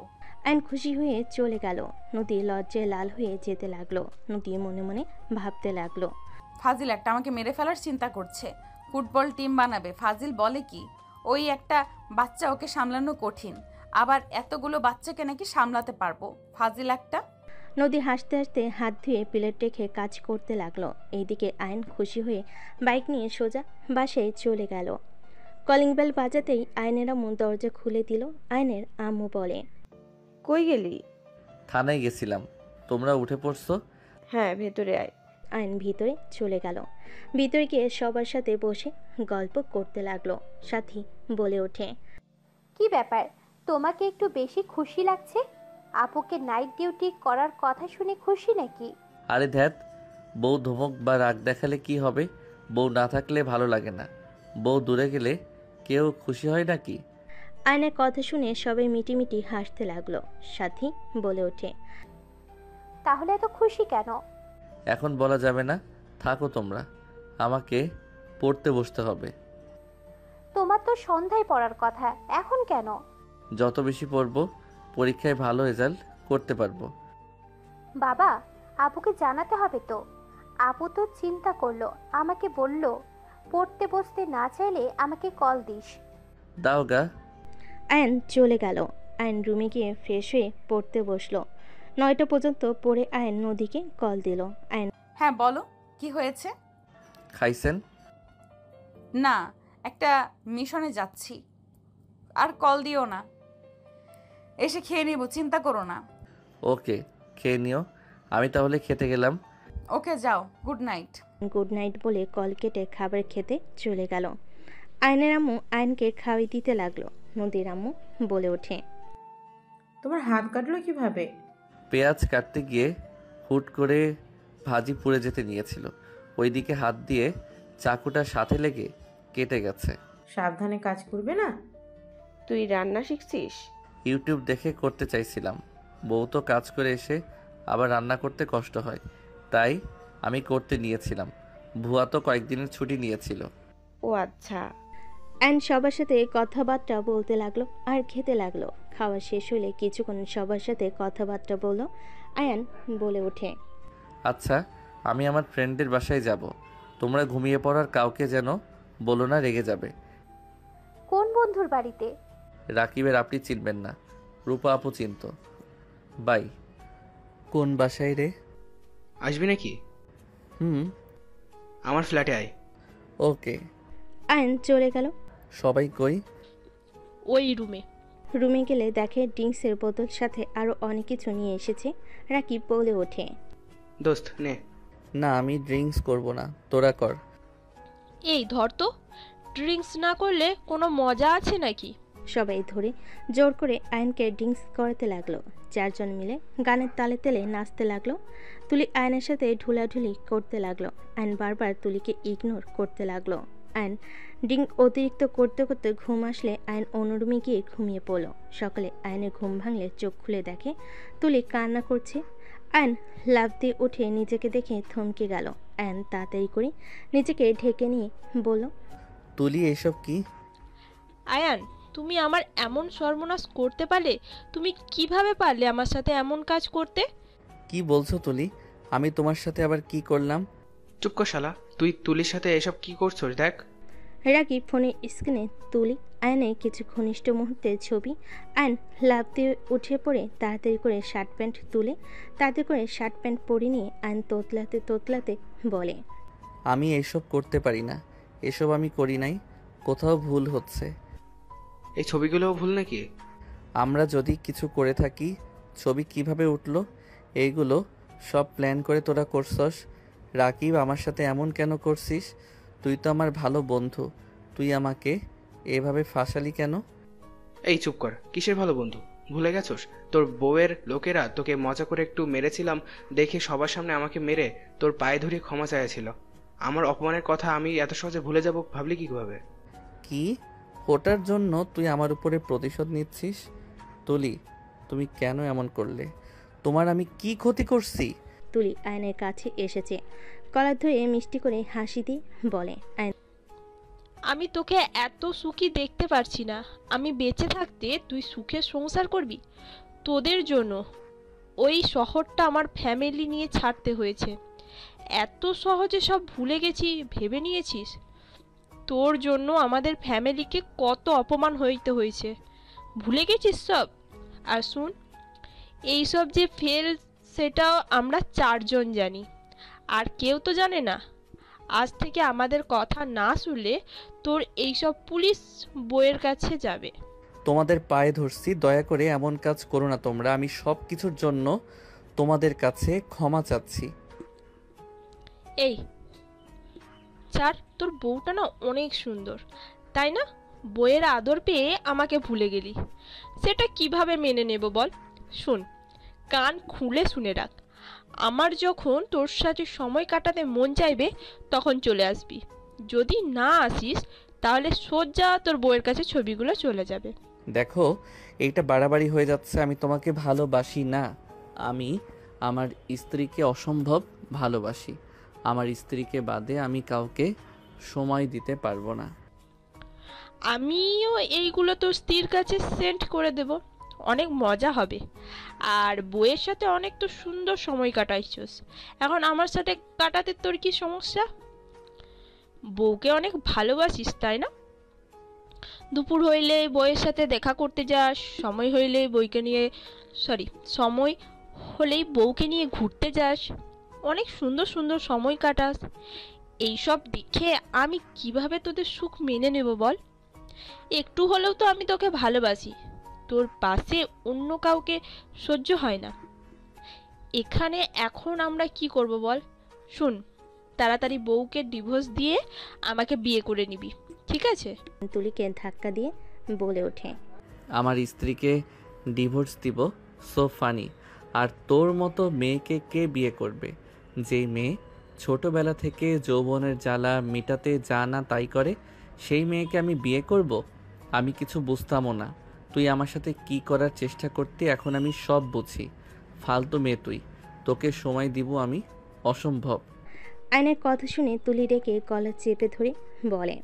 আয়ন খুশি হয়ে চলে গেল। নদী লজ্জায় লাল হয়ে যেতে লাগলো। নদী মনে মনে ভাবতে লাগলো, ফাজিল একটা আমাকে মেরে ফেলার চিন্তা করছে, ফুটবল টিম বানাবে। ফাজিল বলে কি? ওই একটা বাচ্চা, ওকে সামলানো কঠিন, আবার এতগুলো বাচ্চাকে নাকি সামলাতে পারবো। ফাজিল একটা। নদী হাসতে হাসতে হাত ধুয়ে প্লেট রেখে কাজ করতে লাগলো। এইদিকে আয়ন খুশি হয়ে বাইক নিয়ে সোজা বাসায় চলে গেল। কলিং বেল বাজাতেই আয়নের আম্মু দরজা খুলে দিল। আয়নের আম্মু বলে, কই গেলি? থানায় গেছিলাম, তোমরা উঠে পড়ছো? হ্যাঁ, ভেতরে আয়। আয়ন ভিতরে চলে গেল। ভিতরে গিয়ে সবার সাথে বসে গল্প করতে লাগলো। সাথী বলে ওঠে, কি ব্যাপার, তোমাকে একটু বেশি খুশি লাগছে? আপুকে নাইট ডিউটি করার কথা শুনে খুশি নাকি? আরে ধ্যাত, বউ ধমক বা রাগ দেখালে কি হবে? বউ না থাকলে ভালো লাগে না, বউ দূরে গেলে কেউ খুশি হয় নাকি? আয়নের কথা শুনে সবাই মিটিমিটি হাসতে লাগলো। সাথী বলে ওঠে, তাহলে এত খুশি কেন? এখন বলা যাবে না, থাকো তোমরা, আমাকে পড়তে বসতে হবে। তোমার তো সন্ধ্যায় পড়ার কথা, এখন কেন? যত বেশি পড়বো পরীক্ষায় ভালো রেজাল্ট করতে পারবো। বাবা, আপুকে জানাতে হবে তো। আপু তো চিন্তা করলো, আমাকে বলল পড়তে বসতে না চাইলে আমাকে কল দিস। দাও গা। আয়ন চলে গেল। আয়ন রুমে গিয়ে ফ্রেশ হয়ে পড়তে বসলো। 9টা পর্যন্ত পড়ে আয়ন নদীকে কল দিল। আয়ন, হ্যাঁ বলো, কি হয়েছে? খাইছেন? না, একটা মিশনে যাচ্ছি, আর কল দিও না, এসে খেয়ে নিব, চিন্তা করো না। ওকে, খেয়ে নিও, আমি তাহলে খেতে গেলাম। ওকে যাও, গুড নাইট। গুড নাইট বলে কল কেটে খাবার খেতে চলে গেল। আয়নের আম্মু আয়নকে খাওয়াই দিতে লাগলো। নদীর আম্মু বলে ওঠে, তোমার হাত কাটলো কিভাবে? পেঁয়াজ কাটতে গিয়ে হুট করে ভাজি পুড়ে যেতে নিয়েছিল, ওইদিকে হাত দিয়ে চাকুটা সাথে লেগে কেটে গেছে। সাবধানে কাজ করবে না? তুই রান্না শিখছিস? ইউটিউব দেখে করতে চাইছিলাম, বউ তো কাজ করে এসে আবার রান্না করতে কষ্ট হয়, তাই আমি করতে নিয়েছিলাম। ভুয়া তো কয়েকদিনের ছুটি নিয়েছিল। ও আচ্ছা। অ্যান্ড সবার সাথে কথাবার্তা বলতে লাগলো আর খেতে লাগলো। খাওয়া শেষ হলে কিছুক্ষণ সবার সাথে কথাবার্তা বলল। আয়ান বলে ওঠে, আচ্ছা, আমি আমার ফ্রেন্ডের বাসায় যাব, তোমরা ঘুমিয়ে পড়ার কাউকে যেন বলো না, রেগে যাবে। কোন বন্ধুর বাড়িতে? রাকিবের আপনি চিনবেন না, রূপা আপু চিনত। বাই। কোন বাসায় রে? আসবি নাকি? আমার ফ্ল্যাটে আয়। ওকে। আয়ান চলে গেল। সবাই কই? ওই রুমে। রুমে গেলে দেখে ড্রিঙ্কসের বোতল সাথে আরো অনেক কিছু নিয়ে এসেছে। রাকিব বলে ওঠে, দোস্ত নে। না, আমি ড্রিঙ্কস করব না, তোরা কর। এই ধর তো, ড্রিঙ্কস না করলে কোনো মজা আছে নাকি? সবাই ধরে জোর করে আয়নকে ড্রিঙ্কস করাতে লাগলো। চারজন মিলে গানের তালে তালে নাচতে লাগলো। তুলি আয়নের সাথে ঢুলাঢুলি করতে লাগলো। আয়ন বারবার তুলিকে ইগনোর করতে লাগলো। আয়ন ড্রিঙ্ক অতিরিক্ত করতে করতে ঘুম আসলে আয়ন অন্য রুমে গিয়ে ঘুমিয়ে পড়লো। সকালে আয়নের ঘুম ভাঙলে চোখ খুলে দেখে তুলি কান্না করছে। আয়ন লাফ দিয়ে উঠে নিজেকে দেখে থমকে গেল। আয়ন তাড়াতাড়ি করে নিজেকে ঢেকে নিয়ে বলল, তুলি এসব কি? আয়ান, তুমি আমার এমন সর্বনাশ করতে পারলে? তুমি কিভাবে পারলে আমার সাথে এমন কাজ করতে? কি বলছো তুলি? আমি তোমার সাথে আবার কি করলাম? চুপ কর শালা, তুই তুলির সাথে এসব কি করছস দেখ। রাকিব ফোনের স্ক্রিনে তুলি আয়নের কিছু ঘনিষ্ঠ মুহূর্তের ছবি। আয়ন লাফ দিয়ে উঠে পড়ে তাড়াতাড়ি করে শার্ট প্যান্ট তুলে তাড়াতাড়ি করে শার্ট প্যান্ট পরে নিয়ে আয়ন তোতলাতে তোতলাতে বলে, আমি এসব করতে পারি না, এসব আমি করি নাই, কোথাও ভুল হচ্ছে। এই ছবিগুলোও ভুল নাকি? আমরা যদি কিছু করে থাকি, ছবি কিভাবে উঠলো? এইগুলো সব প্ল্যান করে তোরা করছস। রাকিব, আমার সাথে এমন কেন করছিস? তুই তো আমার ভালো বন্ধু, তুই আমাকে এভাবে ফাঁসালি কেন? এই চুপ কর, কিসের ভালো বন্ধু? ভুলে গেছস তোর বউয়ের লোকেরা তোকে মজা করে একটু মেরেছিলাম দেখে সবার সামনে আমাকে মেরে তোর পায়ে ধরে ক্ষমা চাইছিল। আমার অপমানের কথা আমি এত সহজে ভুলে যাব ভাবলি কিভাবে? কি? ওটার জন্য তুই আমার উপরে প্রতিশোধ নিচ্ছিস? তুলি, তুমি কেন এমন করলে? তোমার আমি কি ক্ষতি করছি? তুলি আয়নের কাছে এসেছে, কলার ধরে মিষ্টি করে হাসি দিয়ে বলে, আয়ন, আমি তোকে এত সুখী দেখতে পারছি না। আমি বেঁচে থাকতে তুই সুখে সংসার করবি? তোদের জন্য ওই শহরটা আমার ফ্যামিলি নিয়ে ছাড়তে হয়েছে। এত সহজে সব ভুলে গেছি ভেবে নিয়েছিস? তোর জন্য আমাদের ফ্যামিলিকে কত অপমান হইতে হয়েছে, ভুলে গেছিস সব? আর শুন, এইসব যে ফেল সেটাও আমরা চারজন জানি, আর কেউ তো জানে না। আজ থেকে আমাদের কথা না শুনলে তোর এইসব পুলিশ বইয়ের কাছে যাবে। তোমাদের পায়ে ধরছি, দয়া করে এমন কাজ করো না তোমরা। আমি সব কিছুর জন্য তোমাদের কাছে ক্ষমা চাচ্ছি। এই চার, তোর বউটা না অনেক সুন্দর, তাই না? বইয়ের আদর পেয়ে আমাকে ভুলে গেলি, সেটা কিভাবে মেনে নেব বল? শোন, কান খুলে শুনে রাখ, আমার যখন তোর সাথে সময় কাটাতে মন চাইবে তখন চলে আসবি। যদি না আসিস তাহলে সোজা তোর বউয়ের কাছে ছবিগুলো চলে যাবে। দেখো, এইটা বাড়াবাড়ি হয়ে যাচ্ছে। আমি তোমাকে ভালোবাসি না, আমি আমার স্ত্রীকে অসম্ভব ভালোবাসি। আমার স্ত্রীকে বাদে আমি কাউকে সময় দিতে পারবো না। আমিও এইগুলো তোর স্ত্রীর কাছে সেন্ড করে দেব, অনেক মজা হবে। আর বউয়ের সাথে অনেক তো সুন্দর সময় কাটাইছস, এখন আমার সাথে কাটাতে তোর কি সমস্যা? বউকে অনেক ভালোবাসিস তাই না? দুপুর হইলে বউয়ের সাথে দেখা করতে যাস, সময় হইলে সময় হলেই বউকে নিয়ে ঘুরতে যাস, অনেক সুন্দর সুন্দর সময় কাটাস। এইসব দেখে আমি কিভাবে তোদের সুখ মেনে নেব বল? একটু হলেও তো আমি তোকে ভালোবাসি, তোর পাশে অন্য কাউকে সহ্য হয় না। এখানে এখন আমরা কি করব বল? শুন, তাড়াতাড়ি বউকে ডিভোর্স দিয়ে আমাকে বিয়ে করে নিবি, ঠিক আছে? তুলিকে ধাক্কা দিয়ে বলে ওঠে, আমার স্ত্রীকে ডিভোর্স দিব? So funny. আর তোর মতো মেয়েকে কে বিয়ে করবে? যেই মেয়ে ছোটবেলা থেকে যৌবনের জ্বালা মেটাতে যা না তাই করে, সেই মেয়েকে আমি বিয়ে করব? আমি কিছু বুঝতামও না। তুই আমার সাথে কি করার চেষ্টা করতে এখন আমি সব বুঝি। ফালতু মেয়ে তুই, তোকে সময় দিব আমি? অসম্ভব। আয়নের কথা শুনে তুলি রেখে গলা চেপে ধরে বলে,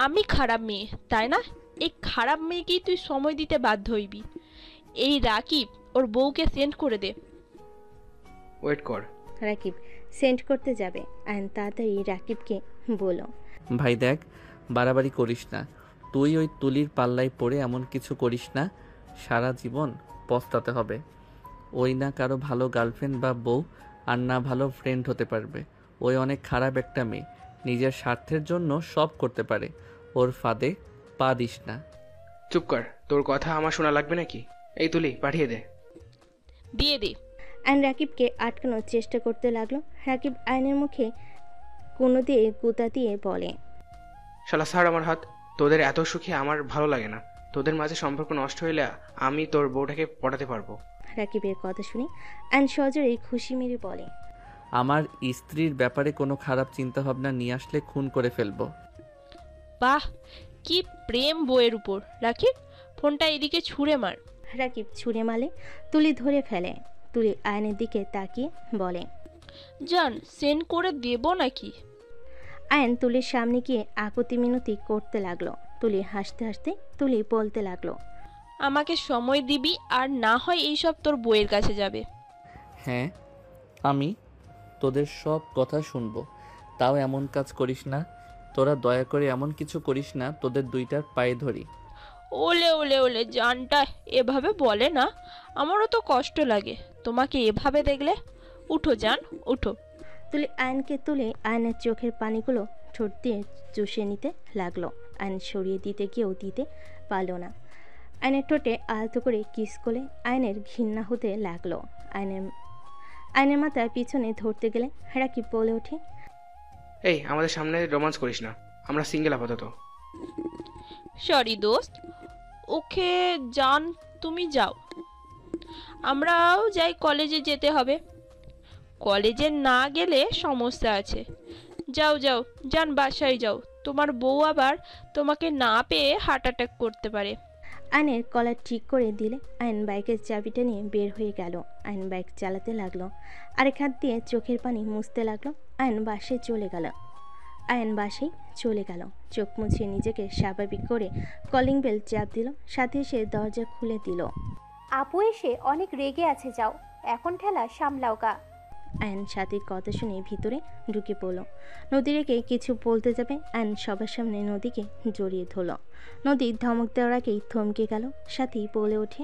আমি খারাপ মেয়ে তাই না? এই খারাপ মেয়েকেই তুই সময় দিতে বাধ্য হইবি। এই রাকিব ওর বউকে সেন্ড করে দে। ওয়েট কর। রাকিব সেন্ড করতে যাবে। আয়ন তাড়াতাড়ি রাকিবকে বলো, ভাই দেখ, বাড়াবাড়ি করিস না। তুই ওই তুলির পাল্লায় পড়ে এমন কিছু করিস না, সারা জীবন পস্তাতে হবে। ওই না কারো ভালো গার্লফ্রেন্ড বা বউ, আর না ভালো ফ্রেন্ড হতে পারবে। ওই অনেক খারাপ একটা মেয়ে, নিজের স্বার্থের জন্য সব করতে পারে। ওর ফাঁদে পা দিস না। চুপ কর, তোর কথা আমার শোনা লাগবে নাকি? এই তুলি, পাঠিয়ে দে। দিয়ে দে। আয়ন রাকিবকে আটকানোর চেষ্টা করতে লাগলো। রাকিব আয়নের মুখে কোনো দিয়ে গুতা দিয়ে বলে, শালা ছাড় আমার হাত। তোদের এত সুখী আমার ভালো লাগে না। তোদের মাঝে সম্পর্ক নষ্ট হইলে আমি তোর বউটাকে পটাতে পারবো। রাকিবের কথা শুনে আয়ন সজোরেই খুশি মেরে বলে, আমার স্ত্রীর ব্যাপারে কোনো খারাপ চিন্তা ভাবনা নিয়ে আসলে খুন করে ফেলবো। বাহ, কি প্রেম বউয়ের উপর। রাকিব, ফোনটা এদিকে ছুঁড়ে মার। রাকিব ছুঁড়ে মারলে তুলি ধরে ফেলে। তুলি আয়নের দিকে তাকিয়ে বলে, জান সেন্ড করে দেব নাকি? আয়ন তুলির সামনে গিয়ে আপত্তি মিনতি করতে লাগলো। তুলি হাসতে হাসতে তুলি বলতে লাগলো, আমাকে সময় দিবি, আর না হয় এইসব তোর বউয়ের কাছে যাবে। হ্যাঁ, আমি তোদের সব কথা শুনবো, তাও এমন কাজ করিস না। তোরা দয়া করে এমন কিছু করিস না, তোদের দুইটার পায়ে ধরি। ওলে ওলে ওলে, জানটা এভাবে বলে না, আমারও তো কষ্ট লাগে তোমাকে এভাবে দেখলে। উঠো জান, উঠো। তুলি আয়নকে তুলে আয়নের চোখের পানিগুলো ঠোঁট দিয়ে চুষে নিতে লাগলো। আয়ন সরিয়ে দিতে গিয়েও দিতে পারলো না। আয়নের ঠোঁটে আলতো করে কিস করলে আয়নের ঘৃণা হতে লাগলো। আয়নের মাথায় পিছনে ধরতে গেলে রাকিব বলে ওঠে, এই আমাদের সামনে রোমান্স করিস না, আমরা সিঙ্গেল আপাতত। সরি দোস্ত, ওকে জান তুমি যাও, আমরাও যাই। কলেজে যেতে হবে। কলেজে না গেলে সমস্যা আছে। যাও যাও জান, বাসায় যাও। তোমার বউ আবার তোমাকে না পেয়ে হার্ট অ্যাটাক করতে পারে। আয়নের কলার ঠিক করে দিলে আয়ন বাইকের চাবিটা নিয়ে বের হয়ে গেল। আয়ন বাইক চালাতে লাগলো, আরেক হাত দিয়ে চোখের পানি মুছতে লাগলো। আয়ন বাসে চলে গেল। চোখ মুছিয়ে নিজেকে স্বাভাবিক করে কলিং বেল চাপ দিল, সাথে সে দরজা খুলে দিল। আপু এসে অনেক রেগে আছে, যাও এখন ঠেলা সামলাও গা। আয়ন সাথীর কথা শুনে ভিতরে ঢুকে পড়ল। নদী রেখে কিছু বলতে যাবে, আয়ন সবার সামনে নদীকে জড়িয়ে ধরল। নদী ধমক দেওয়ার আগেই থমকে গেল। সাথী বলে ওঠে,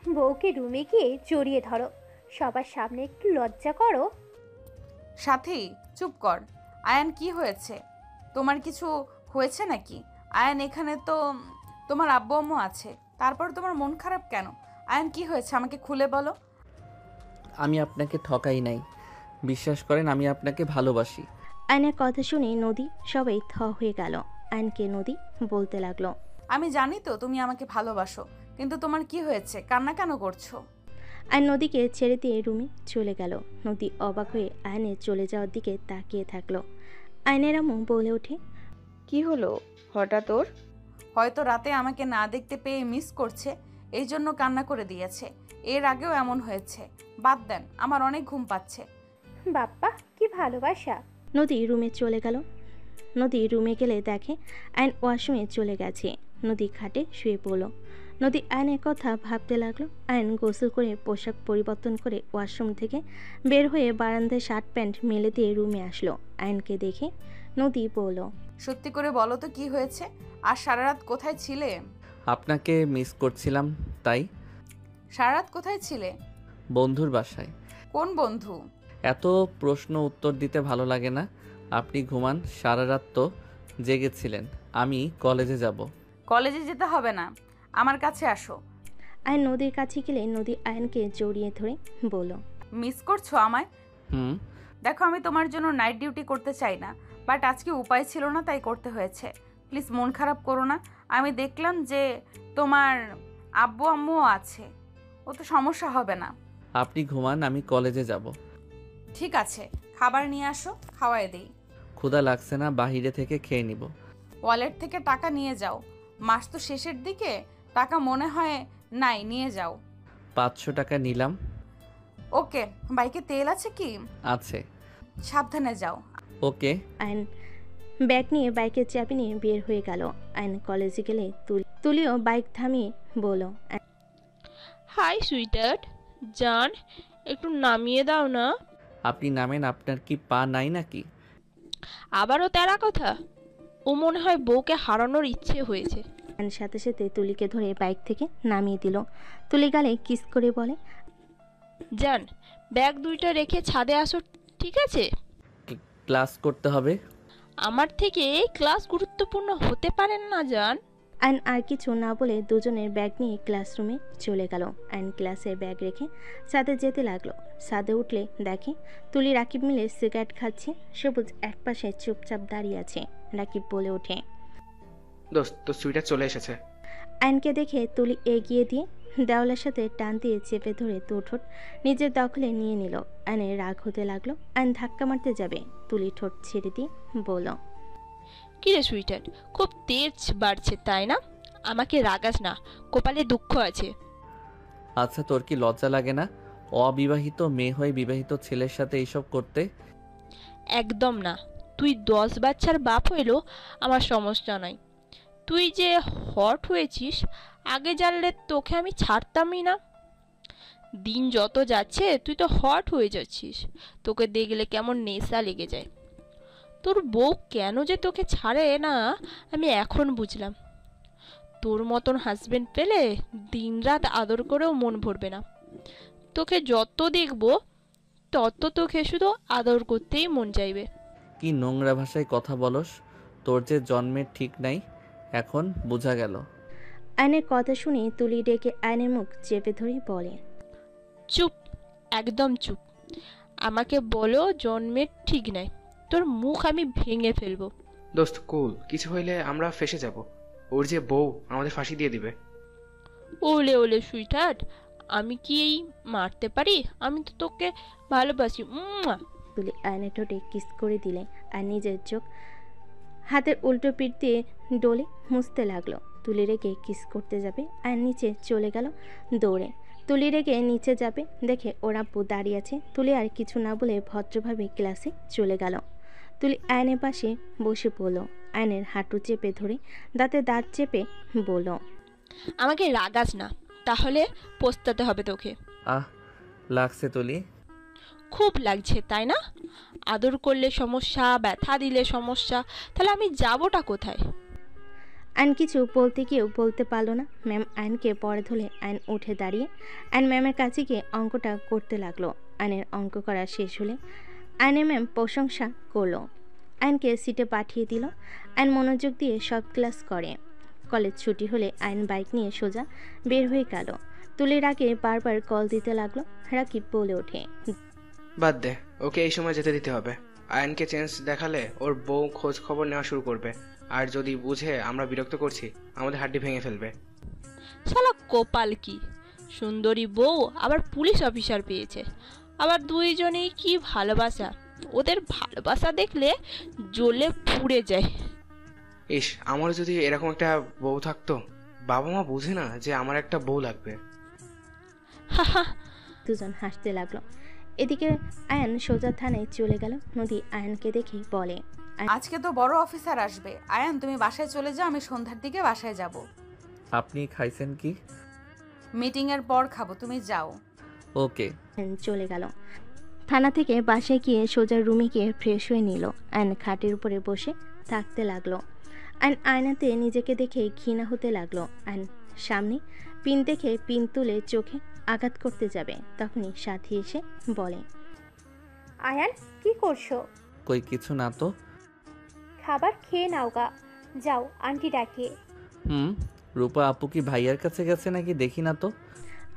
বউকে রুমে গিয়ে জড়িয়ে ধরো, সবার সামনে একটু লজ্জা করো। সাথী চুপ কর। আয়ান কি হয়েছে? তোমার কিছু হয়েছে নাকি? আয়ান এখানে তো তোমার আব্বু আম্মু আছে, তারপর তোমার মন খারাপ কেন? আয়ান কি হয়েছে আমাকে খুলে বলো। আমি আপনাকে ঠকাই নাই, বিশ্বাস করেন আমি আপনাকে ভালোবাসি। আয়নের কথা শুনে নদী সবাই থ হয়ে গেল। আয়নকে নদী বলতে লাগলো, আমি জানি তো তুমি আমাকে ভালোবাসো, কিন্তু তোমার কি হয়েছে? কান্না কেন করছো? আয়ন নদীকে ছেড়ে দিয়ে রুমে চলে গেল। নদী অবাক হয়ে আয়নের চলে যাওয়ার দিকে তাকিয়ে থাকলো। আয়নের আম্মু বলে ওঠে, কি হলো হঠাৎ ওর? হয়তো রাতে আমাকে না দেখতে পেয়ে মিস করছে, এই জন্য কান্না করে দিয়েছে। এর আগেও এমন হয়েছে। বাদ দেন, আমার অনেক ঘুম পাচ্ছে। বাপ্পা কি ভালোবাসা। নদী রুমে চলে গেল। নদী রুমে গেলে দেখে আয়ন ওয়াশরুমে চলে গেছে। নদী খাটে শুয়ে পড়ল। নদী আয়নের কথা ভাবতে লাগলো। আয়ন গোসল করে পোশাক পরিবর্তন করে ওয়াশরুম থেকে বের হয়ে বারান্দায় শার্ট প্যান্ট মেলে দিয়ে রুমে আসলো। আয়নকে দেখে নদী বলল, সত্যি করে বলো তো কি হয়েছে? আর সারা রাত কোথায় ছিলে? আপনাকে মিস করছিলাম তাই। সারা রাত কোথায় ছিলে? বন্ধুর বাসায়। কোন বন্ধু? এত প্রশ্ন উত্তর দিতে ভালো লাগে না, আপনি ঘুমান। সারা রাত তো জেগেছিলেন। আমি কলেজে যাব। কলেজে যেতে হবে না, আমার কাছে আসো। আয়ন নদীর কাছে গেলে নদী আয়নকে জড়িয়ে ধরে বলল, মিস করছো আমায়? দেখো আমি তোমার জন্য নাইট ডিউটি করতে চাই না, বাট আজকে উপায় ছিল না তাই করতে হয়েছে। প্লিজ মন খারাপ করো না। আমি দেখলাম যে তোমার আব্বু আম্মুও আছে, ও তো সমস্যা হবে না। আপনি ঘুমান, আমি কলেজে যাব। ঠিক আছে, খাবার নিয়ে আসো, খাওয়াই দেই। ক্ষুধা লাগছে না, বাহিরে থেকে খেয়ে নিব। ওয়ালেট থেকে টাকা নিয়ে যাও, মাস তো শেষের দিকে, টাকা মনে হয় নাই, নিয়ে যাও। 500 টাকা নিলাম। ওকে, বাইকে তেল আছে কি? আছে। সাবধানে যাও। ওকে। আয়ন ব্যাগ নিয়ে বাইকের চাবি নিয়ে বের হয়ে গেল। আয়ন কলেজে গেলে তুলিও বাইক থামিয়ে বলল, হাই সুইটার্ট, জান একটু নামিয়ে দাও না। আপনি নামেন, আপনার কি পা নাই নাকি? আবারও তেরা কথা। ও মনে হয় বউকে হারানোর ইচ্ছে হয়েছে। আয়ন সাথে সাথে তুলিকে ধরে বাইক থেকে নামিয়ে দিল। তুলি গালে কিস করে বলে, জান ব্যাগ দুইটা রেখে ছাদে আসো, ঠিক আছে? ক্লাস করতে হবে। আমার থেকে ক্লাস গুরুত্বপূর্ণ হতে পারেন না জান। আয়ন আর কিছু না বলে দুজনের ব্যাগ নিয়ে ক্লাসরুমে চলে গেল। আয়ন ক্লাসে ব্যাগ রেখে ছাদে যেতে লাগলো। ছাদে উঠলে দেখে তুলি রাকিব মিলে সিগারেট খাচ্ছে। সবুজ একপাশে চুপচাপ দাঁড়িয়ে আছে। রাকিব বলে ওঠে, দোস্ত তোর সুইটার চলে এসেছে। আয়নকে দেখে তুলি এগিয়ে দিয়ে দেওয়ালের সাথে টান দিয়ে চেপে ধরে ঠোঁট নিজের দখলে নিয়ে নিল। আয়নের রাগ হতে লাগলো। আয়ন ধাক্কা মারতে যাবে, তুলি ঠোঁট ছেড়ে দিয়ে বলল, কিরে সুইটার, খুব তেজ বাড়ছে তাই না? আমাকে রাগাস না, কপালে দুঃখ আছে। আচ্ছা তোর কি লজ্জা লাগে না অবিবাহিত মেয়ে হয়ে বিবাহিত ছেলের সাথে এইসব করতে? একদম না। তুই 10 বাচ্চার বাপ হইলেও আমার সমস্যা নাই। তুই যে হট হয়েছিস, আগে জানলে তোকে আমি ছাড়তামই না। দিন যত যাচ্ছে তুই তো হট হয়ে যাচ্ছিস। তোকে দেখলে কেমন নেশা লেগে যায়। তোর বউ কেন যে তোকে ছাড়ে না আমি এখন বুঝলাম। তোর মতন হাজবেন্ড পেলে দিনরাত আদর করেও মন ভরবে না। তোকে যত দেখবো তত তোকে শুধু আদর করতেই মন চাইবে। কি নোংরা ভাষায় কথা বলস, তোর যে জন্মের ঠিক নাই, এখন বোঝা গেল। আয়নের কথা শুনে তুলি ডেকে আয়নের মুখ চেপে ধরে বলে, চুপ, একদম চুপ। আমাকে বলো জন্মের ঠিক নাই, তোর মুখ আমি ভেঙে ফেলবো। দোস্ত কুল, কিছু হইলে আমরা ফেসে যাব। ওর যে বউ আমাদের ফাঁসি দিয়ে দিবে। ওলে ওলে সুইটার্ট, আমি কি এই মারতে পারি? আমি তো তোকে ভালোবাসি। তুলি আয়নের ঠোঁটে কিস করে দিলে আর নিজের চোখ হাতের উল্টো পিঠ দিয়ে ডলে মুছতে লাগলো। তুলি রেগে কিস করতে যাবে আর নিচে চলে গেল দৌড়ে। তুলি রেগে নিচে যাবে দেখে ওরা আব্বু দাঁড়িয়ে আছে। তুলি আর কিছু না বলে ভদ্রভাবে ক্লাসে চলে গেল। তুলি আয়নের পাশে বসে পড়ল। আয়নের হাঁটু চেপে ধরে দাঁতে দাঁত চেপে বলল, আমাকে রাগাস না, তাহলে পস্তাতে হবে তোকে। আহ লাগছে তুলি। খুব লাগছে তাই না? আদর করলে সমস্যা, ব্যথা দিলে সমস্যা, তাহলে আমি যাবোটা কোথায়? আয়ন কিছু বলতে গিয়েও বলতে পারলো না। ম্যাম আয়নকে পরে ধরে আয়ন উঠে দাঁড়িয়ে আয়ন ম্যামের কাছে গিয়ে অঙ্কটা করতে লাগলো। আয়নের অঙ্ক করা শেষ হলে আয়নের ম্যাম প্রশংসা করলো। আয়নকে সিটে পাঠিয়ে দিল। আয়ন মনোযোগ দিয়ে সব ক্লাস করে। কলেজ ছুটি হলে আয়ন বাইক নিয়ে সোজা বের হয়ে গেল। তুলির আগে বারবার কল দিতে লাগলো। রাকিব বলে ওঠে, বাদ দে, ওকে এই সময় যেতে দিতে হবে। আয়নকে চেঞ্জ দেখালে ওর বউ খোঁজ খবর নেওয়া শুরু করবে, আর যদি বুঝে আমরা বিরক্ত করছি আমাদের হাড্ডি ভেঙে ফেলবে। শালা কপাল কি, সুন্দরী বউ আবার পুলিশ অফিসার পেয়েছে। আবার দুইজনেই কি ভালোবাসা, ওদের ভালোবাসা দেখলে জ্বলে পুড়ে যায়। ইস, আমার যদি এরকম একটা বউ থাকতো। বাবা মা বুঝে না যে আমার একটা বউ লাগবে। দুজন হাসতে লাগলো। এদিকে আয়ন সোজা থানায় চলে গেল। নদী আয়নকে দেখে বলে, আজকে তো বড় অফিসার আসবে। আয়ন তুমি বাসায় চলে যাও, আমি সন্ধ্যার দিকে বাসায় যাব। আপনি খাইছেন কি? মিটিং এর পর খাবো, তুমি যাও। ওকে। চলে গেল। থানা থেকে বাসায় গিয়ে সোজা রুমে গিয়ে ফ্রেশ হয়ে নিল। আয়ন খাটের উপরে বসে থাকতে লাগলো। আয়ন আয়নাতে নিজেকে দেখে ঘৃণা হতে লাগলো। আয়ন সামনে পিন দেখে পিন তুলে চোখে আঘাত করতে যাবে, তখনই সাথী এসে বলে, আয়ান কি করছো? কই কিছু না তো। খাবার খেয়ে নাও গা, যাও আন্টি ডাকে। রূপা আপু কি ভাইয়ার কাছে গেছে নাকি দেখি না তো।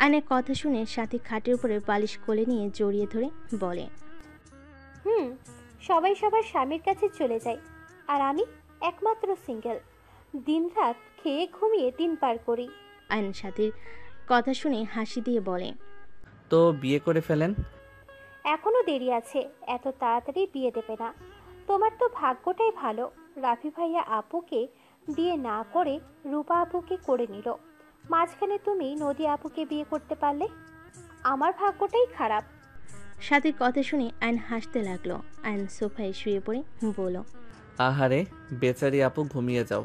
আয়নের কথা শুনে সাথী খাটের উপরে বালিশ কোলে নিয়ে জড়িয়ে ধরে বলে, হুম, সবাই সবার স্বামীর কাছে চলে যায় আর আমি একমাত্র সিঙ্গেল। দিনরাত খেয়ে ঘুমিয়ে দিন পার করি। আয়ন সাথীর কথা শুনে হাসি দিয়ে বলে, তো বিয়ে করে ফেলেন। এখনো দেরি আছে, এত তাড়াতাড়ি বিয়ে দেবে না। তোমার তো ভাগ্যটাই ভালো, রাফি ভাইয়া আপুকে বিয়ে না করে রূপা আপুকে করে নিল। মাঝখানে তুমি নদী আপুকে বিয়ে করতে পারলে। আমার ভাগ্যটাই খারাপ। সাথীর কথা শুনে আয়ন হাসতে লাগলো। আয়ন সোফায় শুয়ে পড়ে বলল, আহারে বেচারি আপু, ঘুমিয়ে যাও।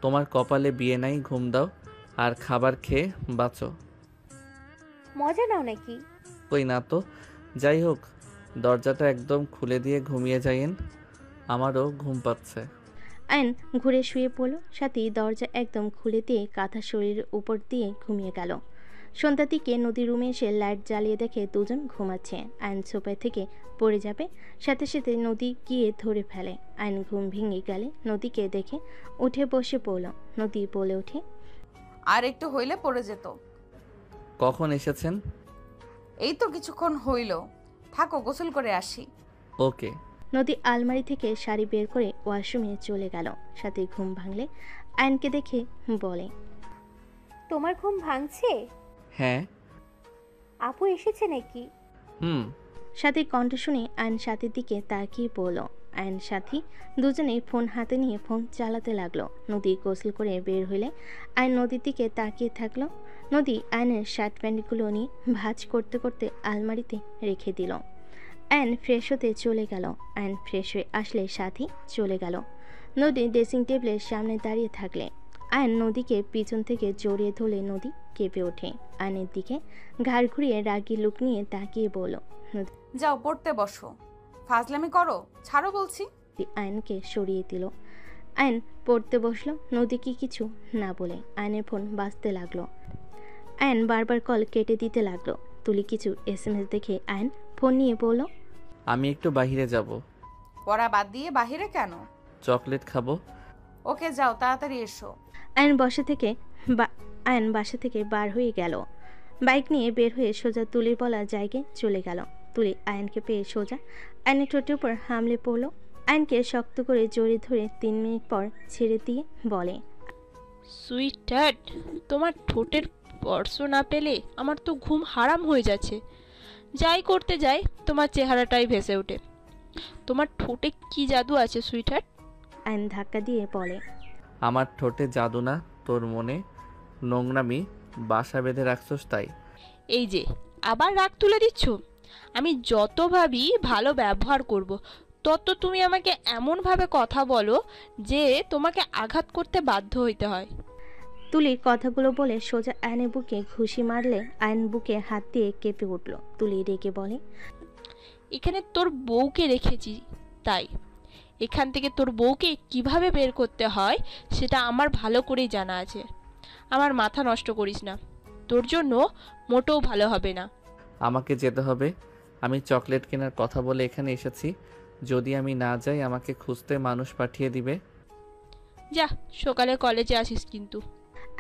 তোমার কপালে বিয়ে নাই, ঘুম দাও আর খাবার খেয়ে বাঁচো। মজা নাও নাকি? কই না তো। যাই হোক, দরজাটা একদম খুলে দিয়ে ঘুমিয়ে যাইয়েন, আমারও ঘুম পাচ্ছে। আয়ন ঘুরে শুয়ে পড়ল। সাথী দরজা একদম খুলে দিয়ে কাঁথা শরীরের উপর দিয়ে ঘুমিয়ে গেল। সন্ধ্যার দিকে নদীর রুমে এসে লাইট জ্বালিয়ে দেখে দুজন ঘুমাচ্ছে। আয়ন সোফায় থেকে পড়ে যাবে, সাথে সাথে নদী গিয়ে ধরে ফেলে। আয়ন ঘুম ভেঙে গেলে নদীকে দেখে উঠে বসে পড়ল। নদী বলে ওঠে, আর একটু হইলে পড়ে যেত। কখন এসেছেন? এই তো কিছুক্ষণ হইল। থাকো, গোসল করে আসি। ওকে। নদী আলমারি থেকে শাড়ি বের করে ওয়াশরুমে চলে গেল। সাথে ঘুম ভাঙলে আয়নকে দেখে বলে, তোমার ঘুম ভাঙছে? হ্যাঁ। আপু এসেছে নাকি? হুম। সাথীর কণ্ঠ শুনে আয়ন সাথীর দিকে তাকিয়ে পড়ল। আয়ন সাথী দুজনেই ফোন হাতে নিয়ে ফোন চালাতে লাগলো। নদী গোসল করে বের হইলে আয়ন নদীর দিকে তাকিয়ে থাকলো। নদী আয়নের শার্ট প্যান্টগুলো নিয়ে ভাঁজ করতে করতে আলমারিতে রেখে দিল। আয়ন ফ্রেশ হতে চলে গেল। আয়ন ফ্রেশ হয়ে আসলে সাথী চলে গেল। নদী ড্রেসিং টেবিলের সামনে দাঁড়িয়ে থাকলে আয়ন নদীকে পিছন থেকে জড়িয়ে ধরলে নদী কেঁপে ওঠে। আয়নের দিকে ঘাড় ঘুরিয়ে রাগী লুক নিয়ে তাকিয়ে বলল, যাও পড়তে বসো। ফাজলামি করো, ছাড়ো বলছি। আয়নকে সরিয়ে দিল। আয়ন পড়তে বসলো। নদীকে কিছু না বলে আয়নের ফোন বাজতে লাগলো। আয়ন বারবার কল কেটে দিতে লাগলো। তুলি কিছু SMS দেখে আয়ন ফোন নিয়ে বলল, আমি একটু বাইরে যাব। পড়া বাদ দিয়ে বাহিরে কেন? চকলেট খাবো। ওকে যাও, তাড়াতাড়ি এসো। আয়ন বাসা থেকে বার হয়ে গেল। বাইক নিয়ে বের হয়ে সোজা তুলির বলা জায়গায় চলে গেল। তুলি আয়নকে পেয়ে সোজা আয়নের ঠোঁটের উপর হামলে পড়ল। আয়নকে শক্ত করে জড়িয়ে ধরে 3 মিনিট পর ছেড়ে দিয়ে বলে, সুইটহার্ট, তোমার ঠোঁটের স্পর্শ না পেলে আমার তো ঘুম হারাম হয়ে যাচ্ছে। যাই করতে যাই তোমার চেহারাটাই ভেসে ওঠে। তোমার ঠোঁটে কি জাদু আছে সুইটহার্ট? আয়ন ধাক্কা দিয়ে বলে, আমার ঠোঁটে জাদু না, তোর মনে নোংরামি বাসা বেঁধে রাখছস তাই। এই যে আবার রাগ তুলে দিচ্ছ। আমি যত ভাবি ভালো ব্যবহার করব, তত তুমি আমাকে এমনভাবে কথা বলো যে তোমাকে আঘাত করতে বাধ্য হইতে হয়। তুলি কথাগুলো বলে সোজা আয়নের বুকে ঘুষি মারলে আয়ন বুকে হাত দিয়ে কেঁপে উঠল। তুলি রেগে বলে, এখানে তোর বউকে রেখেছি, তাই এখান থেকে তোর বউকে কিভাবে বের করতে হয় সেটা আমার ভালো করেই জানা আছে। আমার মাথা নষ্ট করিস না, তোর জন্য মোটেও ভালো হবে না। আমাকে যেতে হবে। আমি চকলেট কেনার কথা বলে এখানে এসেছি। যদি আমি না যাই আমাকে খুঁজতে মানুষ পাঠিয়ে দিবে। যা, সকালে কলেজে আসিস কিন্তু।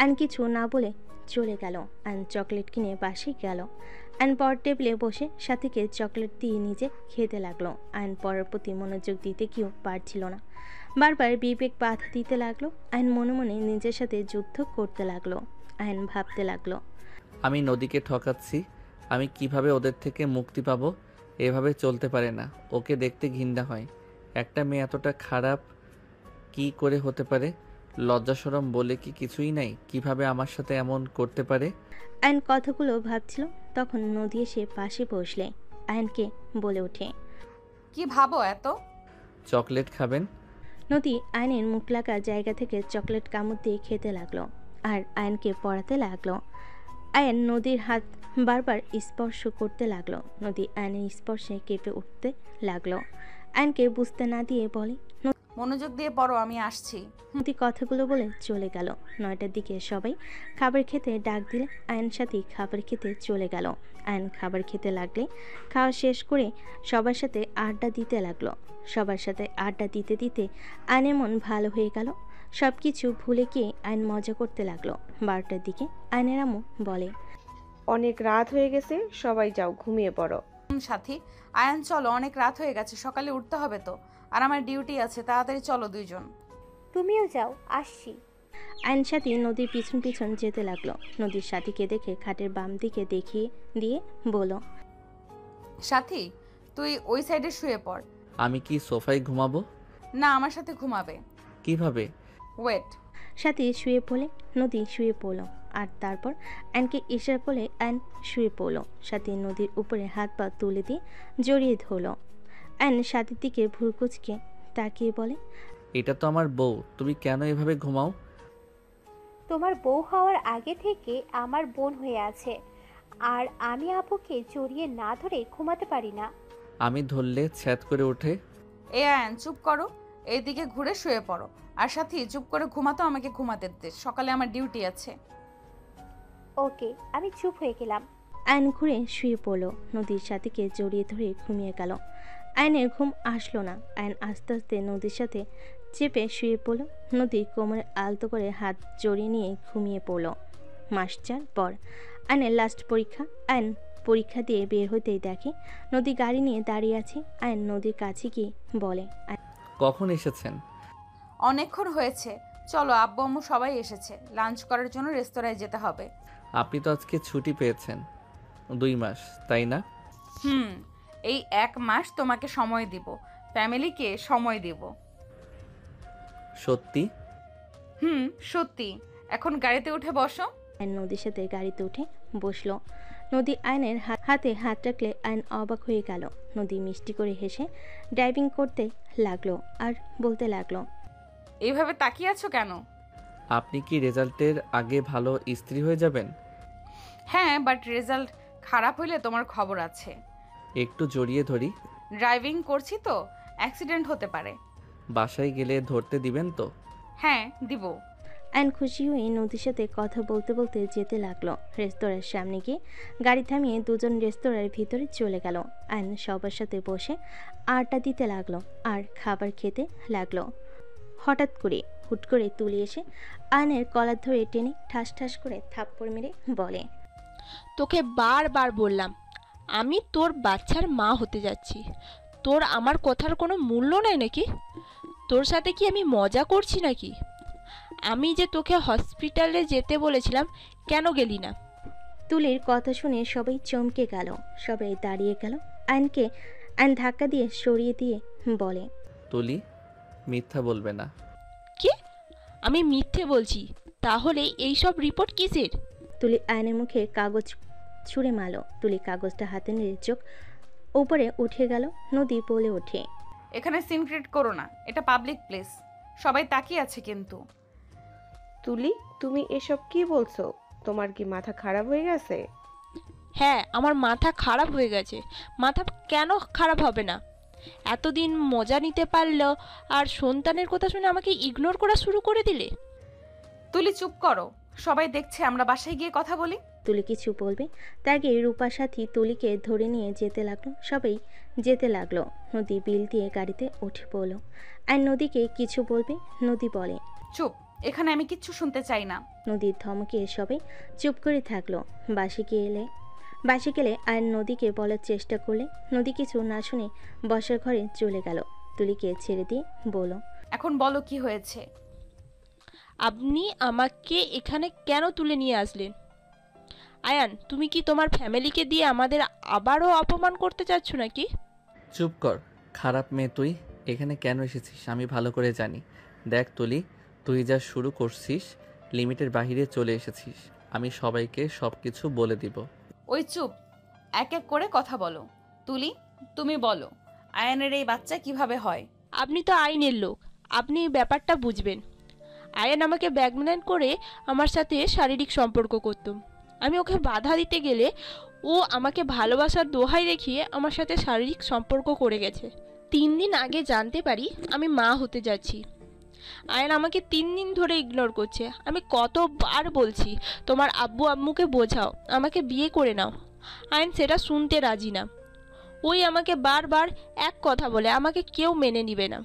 আয়ন কিছু না বলে চলে গেল। আয়ন চকলেট কিনে বাসে গেল। আয়ন পর টেবিলে বসে সাথীকে চকলেট দিয়ে নিজে খেতে লাগলো। আয়ন পড়ার প্রতি মনোযোগ দিতে গিয়েও পারছিল না। বারবার বিবেক বাধা দিতে লাগলো। আয়ন মনে মনে নিজের সাথে যুদ্ধ করতে লাগলো। আয়ন ভাবতে লাগলো, আমি নদীকে ঠকাচ্ছি। আমি কিভাবে ওদের থেকে মুক্তি পাবো? এভাবে চলতে পারে না। ওকে দেখতে ঘৃণা হয়। একটা মেয়ে এতটা খারাপ কি করে হতে পারে? লজ্জা শরম বলে কি কিছুই নাই? কিভাবে আমার সাথে এমন করতে পারে? আয়ন কথাগুলো ভাবছিল, তখন নদী এসে পাশে বসলে আয়নকে বলে ওঠে, কি ভাবো এত? চকলেট খাবেন? নদী আয়নের মুখ লাগা জায়গা থেকে চকলেট কামড় দিয়ে খেতে লাগলো আর আয়নকে পড়াতে লাগলো। আয়ন নদীর হাত বারবার স্পর্শ করতে লাগলো। নদী আয়নের স্পর্শে কেঁপে উঠতে লাগলো। আয়নকে বুঝতে না দিয়ে বলে, মনোযোগ দিয়ে পড়ো, আমি আসছি। নদী কথাগুলো বলে চলে গেল। 9টার দিকে সবাই খাবার খেতে ডাক দিলে আয়ন সাথে খাবার খেতে চলে গেল। আয়ন খাবার খেতে লাগলে খাওয়া শেষ করে সবার সাথে আড্ডা দিতে লাগলো। সবার সাথে আড্ডা দিতে দিতে আয়নের মন ভালো হয়ে গেল। সব কিছু ভুলে গিয়ে আয়ন মজা করতে লাগলো। 12টার দিকে আয়নের আম্মু বলে, অনেক রাত হয়ে গেছে, সবাই যাও ঘুমিয়ে পড়ো। সাথী, আয়ান চলো, অনেক রাত হয়ে গেছে, সকালে উঠতে হবে তো, আর আমার ডিউটি আছে, তাড়াতাড়ি চলো দুইজন। তুমিও যাও, আসছি। আয়ন সাথী নদীর পিছন পিছন যেতে লাগলো। নদীর সাথীকে দেখে খাটের বাম দিকে দেখিয়ে দিয়ে বলল, সাথী তুই ওই সাইডে শুয়ে পড়। আমি কি সোফায় ঘুমাবো? না, আমার সাথে ঘুমাবে। কিভাবে? ওয়েট। সাথী শুয়ে পড়লে নদী শুয়ে পড়ল, আর তারপর আয়নকে ইশারা করলে আয়ন শুয়ে পড়ল। সাথী নদীর উপরে হাত পা তুলে দিয়ে জড়িয়ে ধরল। আয়ন সাথীর দিকে ভুরকুচকে তাকিয়ে বলে, এটা তো আমার বউ, তুমি কেন এভাবে ঘুমাও? তোমার বউ হওয়ার আগে থেকে আমার বোন হয়ে আছে, আর আমি আপুকে জড়িয়ে না ধরে ঘুমাতে পারি না। আমি ধরলে ছ্যাদ করে ওঠে। এ আয়ান চুপ করো, এইদিকে ঘুরে শুয়ে পড়ো। আর সাথী চুপ করে ঘুমাতো, আমাকে ঘুমাতে দে, সকালে আমার ডিউটি আছে। ওকে, আমি চুপ হয়ে গেলাম। আয়ন ঘুরে শুয়ে পড়ল। নদীর সাথীকে জড়িয়ে ধরে ঘুমিয়ে গেল। আয়নের ঘুম আসলো না। আয়ন আস্তে আস্তে নদীর সাথে চেপে শুয়ে পড়ল। নদী কোমরে আলতো করে হাত জড়িয়ে নিয়ে ঘুমিয়ে পড়ল। মাস 4 পর আয়নের লাস্ট পরীক্ষা। আয়ন পরীক্ষা দিয়ে বের হতেই দেখে নদী গাড়ি নিয়ে দাঁড়িয়ে আছে। আয়ন নদীর কাছে গিয়ে বলে, কখন এসেছেন? অনেকক্ষণ হয়েছে, চলো, আব্বু আম্মু সবাই এসেছে, লাঞ্চ করার জন্য রেস্তোরাঁয় যেতে হবে। আপনি তো আজকে ছুটি পেয়েছেন 2 মাস, তাই না? এই 1 মাস তোমাকে সময় দিব, ফ্যামিলিকে সময় দিব। সত্যি? সত্যি। এখন গাড়িতে উঠে বসো। আয়ন নদীর সাথে গাড়িতে উঠে বসলো। নদী আয়নের হাতে হাত রাখলে আয়ন অবাক হয়ে গেল। নদী মিষ্টি করে হেসে ড্রাইভিং করতে লাগলো আর বলতে লাগলো, এইভাবে তাকিয়ে আছো কেন? আপনি কি রেজাল্টের আগে ভালো স্ত্রী হয়ে যাবেন? হ্যাঁ, বাট রেজাল্ট খারাপ হইলে তোমার খবর আছে। একটু জড়িয়ে ধরি। ড্রাইভিং করছি তো, অ্যাক্সিডেন্ট হতে পারে। বাসায় গেলে ধরতে দিবেন তো? হ্যাঁ, দিব। আয়ন খুশি হয়ে নদীর সাথে কথা বলতে বলতে যেতে লাগলো। রেস্তোরাঁর সামনে গিয়ে গাড়ি থামিয়ে দুজন রেস্তোরাঁর ভিতরে চলে গেল। আয়ন সবার সাথে বসে আড্ডা দিতে লাগলো আর খাবার খেতে লাগলো। হঠাৎ করে হুট করে তুলে এসে আয়নের কলার ধরে টেনে ঠাস ঠাস করে থাপ্পড় মেরে বলে, তোকে বারবার বললাম আমি তোর বাচ্চার মা হতে যাচ্ছি, তোর আমার কথার কোনো মূল্য নাই নাকি? তোর সাথে কি আমি মজা করছি নাকি? আমি যে তোকে হসপিটালে যেতে বলেছিলাম, কেন গেলি না? তুলির কথা শুনে সবাই চমকে গেল। সবাই দাঁড়িয়ে গেল। আয়ন ধাক্কা দিয়ে সরিয়ে দিয়ে বলে, তুলি, মিথ্যা বলবে না। কি? আমি মিথ্যে বলছি? তাহলে এই সব রিপোর্ট কিসের? তুলি আয়নের মুখে কাগজ ছুঁড়ে মারল। তুলি কাগজটা হাতে নিয়ে চোখ উপরে উঠে গেল। নদী বলে ওঠে, এখানে সিন ক্রিয়েট করো না, এটা পাবলিক প্লেস, সবাই তাকিয়ে আছে কিন্তু। তুলি, তুমি এসব কি বলছো? তোমার কি মাথা খারাপ হয়ে গেছে? হ্যাঁ, আমার মাথা খারাপ হয়ে গেছে। মাথা কেন খারাপ হবে না? এতদিন মজা নিতে পারলো, আর সন্তানের কথা শুনে আমাকে ইগনোর করা শুরু করে দিলে। তুলি চুপ করো, সবাই দেখছে, আমরা বাসায় গিয়ে কথা বলি। তুলি কিছু বলবে তার আগে রূপার সাথী তুলিকে ধরে নিয়ে যেতে লাগলো। সবাই যেতে লাগলো। নদী বিল দিয়ে গাড়িতে উঠে পড়লো। আর নদীকে কিছু বলবে। নদী বলে, চুপ, এখানে আমি কিচ্ছু শুনতে চাই না। নদীর ধমকে সবাই চুপ করে থাকলো। বাসে গেলে আর নদীকে বলার চেষ্টা করলে নদী কিছু না শুনে বসার ঘরে চলে গেল। তুলিকে ছেড়ে দিয়ে বলো, এখন বলো কি হয়েছে? আপনি আমাকে এখানে কেন তুলে নিয়ে আসলেন? আয়ান, তুমি কি তোমার ফ্যামিলিকে দিয়ে আমাদের আবারও অপমান করতে চাচ্ছ নাকি? চুপ কর, খারাপ মেয়ে তুই। এখানে কেন এসেছিস আমি ভালো করে জানি। দেখ তুলি, তুই যা শুরু করছিস লিমিটের বাহিরে চলে এসেছিস। আমি সবাইকে সব কিছু বলে দিব। ওই চুপ, এক এক করে কথা বলো। তুলি, তুমি বলো, আয়ানের এই বাচ্চা কিভাবে হয়? আপনি তো আইনের লোক, আপনি ব্যাপারটা বুঝবেন। আয়ান আমাকে ব্ল্যাকমেল করে আমার সাথে শারীরিক সম্পর্ক করত। আমি ওকে বাধা দিতে গেলে ও আমাকে ভালোবাসার দোহাই দেখিয়ে আমার সাথে শারীরিক সম্পর্ক করে গেছে। 3 দিন আগে জানতে পারি আমি মা হতে যাচ্ছি। আয়ান আমাকে 3 দিন ধরে ইগনোর করছে। আমি কতবার বলছি তোমার আব্বু আম্মুকে বোঝাও, আমাকে বিয়ে করে নাও। আয়ান সেটা শুনতে রাজি না। ওই আমাকে বারবার এক কথা বলে, আমাকে কেউ মেনে নিবে না।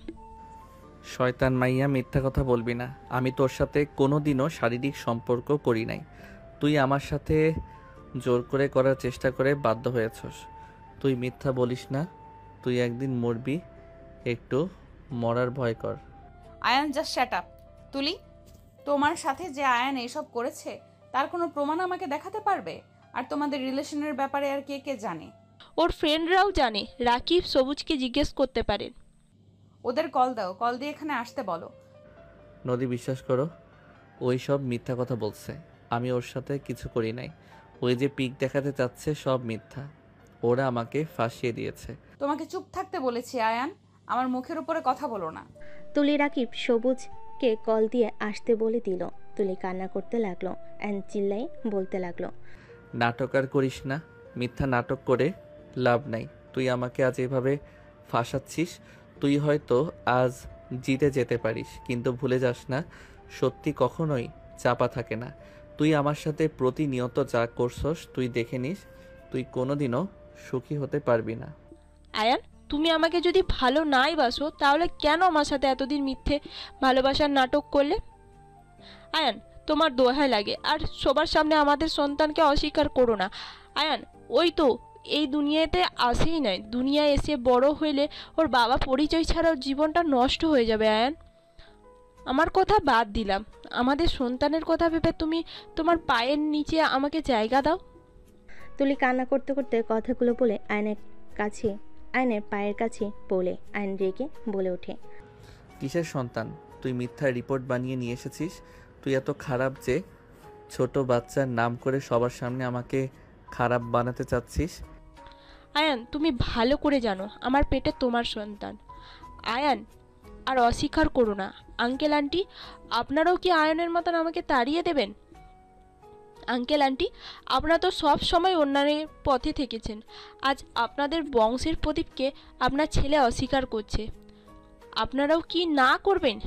শয়তান মাইয়া, মিথ্যা কথা বলবি না। আমি তোর সাথে কোনোদিনও শারীরিক সম্পর্ক করি নাই। তুই আমার সাথে জোর করে করার চেষ্টা করে বাধ্য হয়েছস। তুই মিথ্যা বলিস না, তুই একদিন মরবি, একটু মরার ভয় কর। Ayaan just shut up. Tuli, তোমার সাথে যে আয়ান এইসব করেছে তার কোনো প্রমাণ আমাকে দেখাতে পারবে? আর তোমাদের রিলেশনের ব্যাপারে আর কে কে জানে? ওর ফ্রেন্ডরাও জানে, রাকিব সবুজকে জিজ্ঞেস করতে পারেন। ওদের কল দাও, কল দিয়ে এখানে আসতে বলো। নদী, বিশ্বাস করো, ওই সব মিথ্যা কথা বলছে। আমি ওর সাথে কিছু করি নাই। ওই যে পিক দেখাতে চাচ্ছে সব মিথ্যা। ওরা আমাকে ফাঁসিয়ে দিয়েছে। তোমাকে চুপ থাকতে বলেছি আয়ান, আমার মুখের উপরে কথা বলো না। তুলি রাকিব সবুজকে কল দিয়ে আসতে বলে দিল। তুলি কান্না করতে লাগলো অ্যান্ড চিল্লাই বলতে লাগলো, নাটক আর করিস না, মিথ্যা নাটক করে লাভ নাই। তুই আমাকে আজ এভাবে ফাঁসাচ্ছিস। তুই হয়তো আজ জিতে যেতে পারিস, কিন্তু ভুলে যাস না, সত্যি কখনোই চাপা থাকে না। তুই আমার সাথে প্রতিনিয়ত যা করছস তুই দেখে নিস, তুই কোনোদিনও সুখী হতে পারবি না। আয়ান, তুমি আমাকে যদি ভালো নাই বাসো তাহলে কেন আমার সাথে এতদিন মিথ্যে ভালোবাসার নাটক করলে? আয়ান, তোমার দোহাই লাগে, আর সবার সামনে আমাদের সন্তানকে অস্বীকার করো না। আয়ান, ওই তো এই দুনিয়াতে আসেই নাই, দুনিয়ায় এসে বড় হইলে ওর বাবা পরিচয় ছাড়া ওর জীবনটা নষ্ট হয়ে যাবে। আয়ান, আমার কথা বাদ দিলাম, আমাদের সন্তানের কথা ভেবে তুমি তোমার পায়ের নিচে আমাকে জায়গা দাও। তুলি কান্না করতে করতে কথাগুলো বলে আয়নের পায়ের কাছে পড়ে আয়ন রেগে বলে ওঠে, কিসের সন্তান? তুই মিথ্যা রিপোর্ট বানিয়ে নিয়ে এসেছিস। তুই এত খারাপ যে ছোট বাচ্চার নাম করে সবার সামনে আমাকে খারাপ বানাতে চাচ্ছিস। আয়ান, তুমি ভালো করে জানো আমার পেটে তোমার সন্তান। আয়ান, আর অস্বীকার করো না। আঙ্কেল আন্টি, আপনারাও কি আয়নের মতন আমাকে তাড়িয়ে দেবেন? আঙ্কেল আন্টি, আপনারা তো সব সময় অন্যায়ের পথে থেকেছেন, আজ আপনাদের বংশের প্রদীপকে আপনার ছেলে অস্বীকার করছে। আপনারাও কি না করবেন?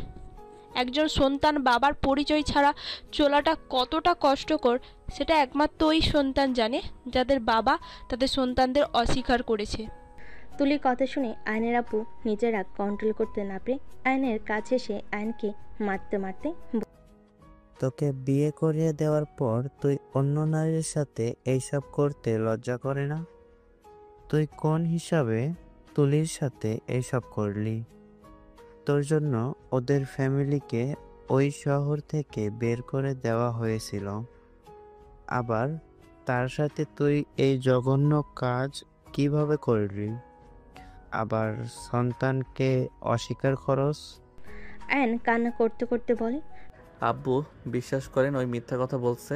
একজন সন্তান বাবার পরিচয় ছাড়া চলাটা কতটা কষ্টকর সেটা একমাত্র ওই সন্তান জানে যাদের বাবা তাদের সন্তানদের অস্বীকার করেছে। তুলির কথা শুনে আয়নের আপু নিজের রাগ কন্ট্রোল করতে না পেরে আয়নের কাছে এসে আয়নকে মারতে মারতে তোকে বিয়ে করিয়ে দেওয়ার পর তুই অন্য নারীর সাথে এইসব করতে লজ্জা করে না? তুই কোন হিসাবে তুলির সাথে এইসব করলি? তোর জন্য ওদের ফ্যামিলিকে ওই শহর থেকে বের করে দেওয়া হয়েছিল, আবার তার সাথে তুই এই জঘন্য কাজ কিভাবে করলি? আবার সন্তানকে অস্বীকার করস? আয়ন কান্না করতে করতে বলে, আব্বু, বিশ্বাস করেন ওই মিথ্যা কথা বলছে।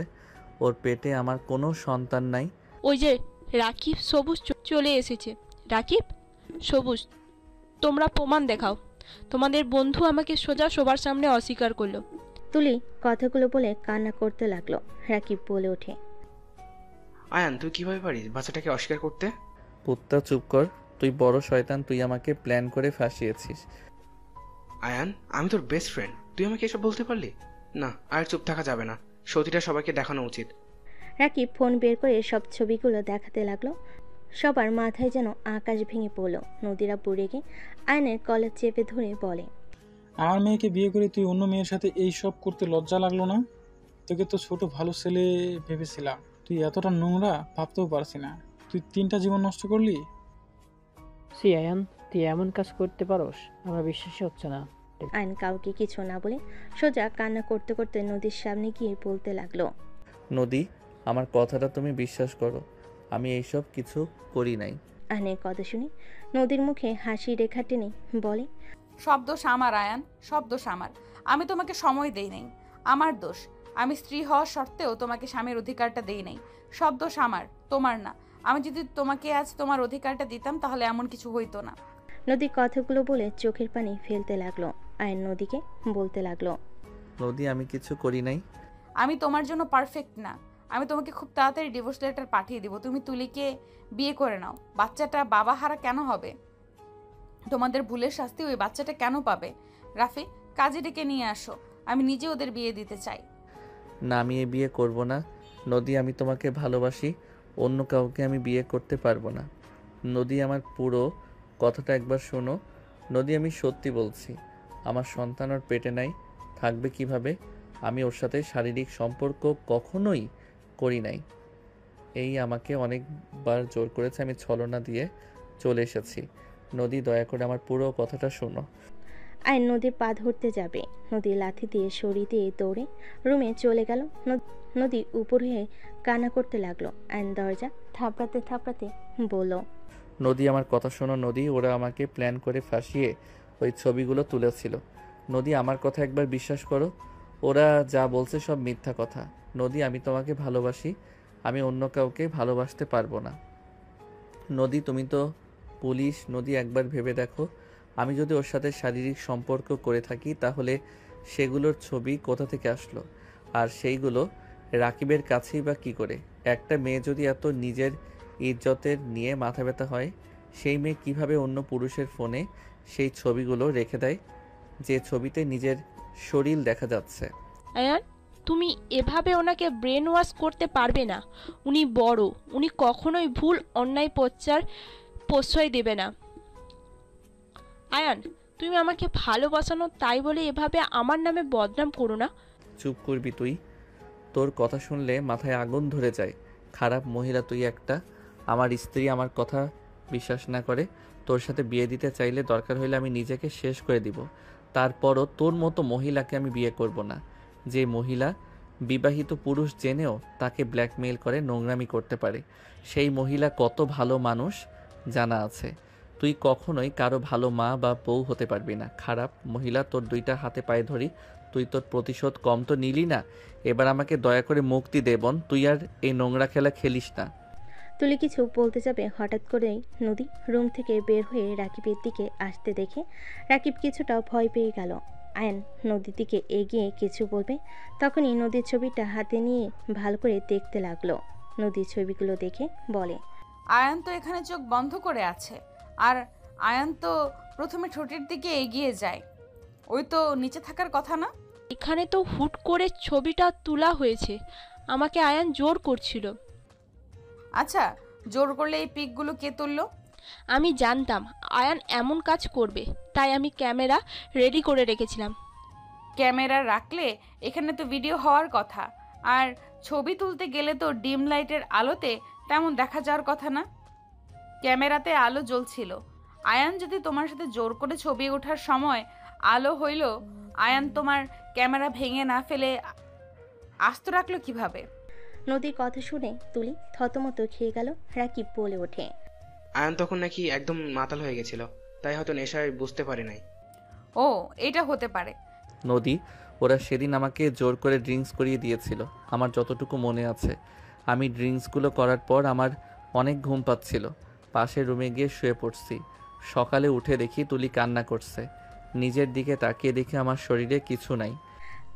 ওর পেটে আমার কোনো সন্তান নাই। ওই যে রাকিব সবুজ চলে এসেছে। রাকিব, সবুজ, তোমরা প্রমাণ দেখাও। তোমাদের বন্ধু আমাকে সোজা সবার সামনে অস্বীকার করলো। তুলি কথাগুলো বলে কান্না করতে লাগলো। রাকিব বলে ওঠে, আয়ান, তুই কিভাবে পারিস বাচ্চাটাকে অস্বীকার করতে? পুত্তা, চুপ কর। তুই বড় শয়তান, তুই আমাকে প্ল্যান করে ফাঁসিয়েছিস। আয়ান, আমি তোর বেস্ট ফ্রেন্ড, তুই আমাকে এসব বলতে পারলি? না, আর চুপ থাকা যাবে না, সত্যিটা সবাইকে দেখানো উচিত। রাকিব ফোন বের করে সব ছবিগুলো দেখাতে লাগলো। সবার মাথায় যেন আকাশ ভেঙে পড়লো। নদীরা পুড়ে গিয়ে আয়নের কলার চেপে ধরে বলে, আমার মেয়েকে বিয়ে করে তুই অন্য মেয়ের সাথে এই সব করতে লজ্জা লাগলো না? তোকে তো ছোট ভালো ছেলে ভেবেছিলাম, তুই এতটা নোংরা ভাবতেও পারছি না। তুই 3টা জীবন নষ্ট করলি। সি আয়ান, তুই এমন কাজ করতে পারোস? আমার বিশ্বাসই হচ্ছে না। আয়ন কাউকে কিছু না বলে সোজা কান্না করতে করতে নদীর সামনে গিয়ে বলতে লাগলো, নদী, আমার কথাটা তুমি বিশ্বাস করো, আমি এইসব কিছু করি নাই। আয়নের কথা শুনে নদীর মুখে হাসি রেখা টেনে বলে, সব দোষ আমার আয়ান, সব দোষ আমার। আমি তোমাকে সময় দেই নাই, আমার দোষ। আমি স্ত্রী হওয়া সত্ত্বেও তোমাকে স্বামীর অধিকারটা দেই নাই। সব দোষ আমার, তোমার না। আমি যদি তোমাকে আজ তোমার অধিকারটা দিতাম তাহলে এমন কিছু হইতো না। নদী কথাগুলো বলে চোখের পানি ফেলতে লাগলো। আয়ন নদীকে বলতে লাগলো, নদী, আমি কিছু করি নাই। আমি তোমার জন্য পারফেক্ট না। আমি তোমাকে খুব তাড়াতাড়ি ডিভোর্স লেটার পাঠিয়ে দিব। তুমি তুলিকে বিয়ে করে নাও। বাচ্চাটা বাবা হারা কেন হবে? তোমাদের ভুলের শাস্তি ওই বাচ্চাটা কেন পাবে? রাফি, কাজে ডেকে নিয়ে আসো, আমি নিজে ওদের বিয়ে দিতে চাই। না, আমি এ বিয়ে করব না। নদী, আমি তোমাকে ভালোবাসি, অন্য কাউকে আমি বিয়ে করতে পারবো না। নদী, আমার পুরো কথাটা একবার শোনো। নদী, আমি সত্যি বলছি, আমার সন্তান ওর পেটে নাই, থাকবে কিভাবে? আমি ওর সাথে শারীরিক সম্পর্ক কখনোই করি নাই। এই আমাকে অনেকবার জোর করেছে, আমি ছলনা দিয়ে চলে এসেছি। নদী, দয়া করে আমার পুরো কথাটা শোনো। আয়ন নদীর পা ধরতে যাবে, নদী লাথি দিয়ে সরিয়ে দিয়ে দৌড়ে রুমে চলে গেল। নদী উপর হয়ে কান্না করতে লাগলো। আয়ন দরজা থাপড়াতে থাপড়াতে বলল, নদী, আমার কথা শোনো নদী, ওরা আমাকে প্ল্যান করে ফাঁসিয়ে ওই ছবিগুলো তুলেছিল। নদী, আমার কথা একবার বিশ্বাস করো, ওরা যা বলছে সব মিথ্যা কথা। নদী, আমি তোমাকে ভালোবাসি, আমি অন্য কাউকে ভালোবাসতে পারবো না। নদী, তুমি তো পুলিশ। নদী, একবার ভেবে দেখো, আমি যদি ওর সাথে শারীরিক সম্পর্ক করে থাকি তাহলে সেগুলোর ছবি কোথা থেকে আসলো? আর সেইগুলো রাকিবের কাছেই বা কী করে? একটা মেয়ে যদি এত নিজের ইজ্জতের নিয়ে মাথা ব্যথা হয়, সেই মেয়ে কিভাবে অন্য পুরুষের ফোনে সেই ছবিগুলো রেখে দেয়, যে ছবিতে নিজের শরীর দেখা যাচ্ছে? আয়ান, তুমি এভাবে ওনাকে ব্রেন ওয়াশ করতে পারবে না। উনি বড়, উনি কখনোই ভুল অন্যায় প্রশ্রয় দেবে না। আয়ান, তুমি আমাকে ভালোবাসানো তাই বলে এভাবে আমার নামে বদনাম করো না। চুপ করবি তুই? তোর কথা শুনলে মাথায় আগুন ধরে যায়। খারাপ মহিলা তুই একটা। আমার স্ত্রী আমার কথা বিশ্বাস না করে তোর সাথে বিয়ে দিতে চাইলে দরকার হলে আমি নিজেকে শেষ করে দিব। তারপরও তোর মতো মহিলাকে আমি বিয়ে করব না, যে মহিলা বিবাহিত পুরুষ জেনেও তাকে ব্ল্যাকমেইল করে নোংরামি করতে পারে। সেই মহিলা কত ভালো মানুষ জানা আছে। তুই কখনোই কারো ভালো মা বা বউ হতে পারবি না। খারাপ মহিলা, তোর দুইটা হাতে পায়ে ধরি, তুই তোর প্রতিশোধ কম তো নিলি না। এবার আমাকে দয়া করে মুক্তি দে বোন, তুই আর এই নোংরা খেলা খেলিস না। তুলি কিছু বলতে যাবে, হঠাৎ করেই নদী রুম থেকে বের হয়ে রাকিবের দিকে আসতে দেখে রাকিব কিছুটা ভয় পেয়ে গেল। আয়ন নদীর দিকে এগিয়ে কিছু বলবে, তখনই নদীর ছবিটা হাতে নিয়ে ভালো করে দেখতে লাগলো। নদীর ছবিগুলো দেখে বলে, আয়ান তো এখানে চোখ বন্ধ করে আছে, আর আয়ান তো প্রথমে ঠোঁটের দিকে এগিয়ে যায়। ওই তো নিচে থাকার কথা না? এখানে তো হুট করে ছবিটা তোলা হয়েছে, আমাকে আয়ান জোর করছিল। আচ্ছা, জোর করলে এই পিকগুলো কে তুললো? আমি জানতাম আয়ান এমন কাজ করবে, তাই আমি ক্যামেরা রেডি করে রেখেছিলাম। ক্যামেরা রাখলে এখানে তো ভিডিও হওয়ার কথা, আর ছবি তুলতে গেলে তো ডিম লাইটের আলোতে তেমন দেখা যাওয়ার কথা না। ক্যামেরাতে আলো জ্বলছিল। আয়ান যদি তোমার সাথে জোর করে ছবি ওঠার সময় আলো হইল, আয়ান তোমার ক্যামেরা ভেঙে না ফেলে আস্ত রাখলো কিভাবে? নদীর কথা শুনে তুলি থতমত খেয়ে গেল। রাকিব বলে ওঠে, আয়ান তখন নাকি একদম মাতাল হয়ে গেছিল, তাই হয়তো নেশায় বুঝতে পারে নাই। ও, এটা হতে পারে। নদী, ওরা সেদিন আমাকে জোর করে ড্রিঙ্কস করিয়ে দিয়েছিল। আমার যতটুকু মনে আছে, আমি ড্রিঙ্কসগুলো করার পর আমার অনেক ঘুম পাচ্ছিল। পাশের রুমে গিয়ে শুয়ে পড়ছি। সকালে উঠে দেখি তুলি কান্না করছে। নিজের দিকে তাকিয়ে দেখি আমার শরীরে কিছু নাই।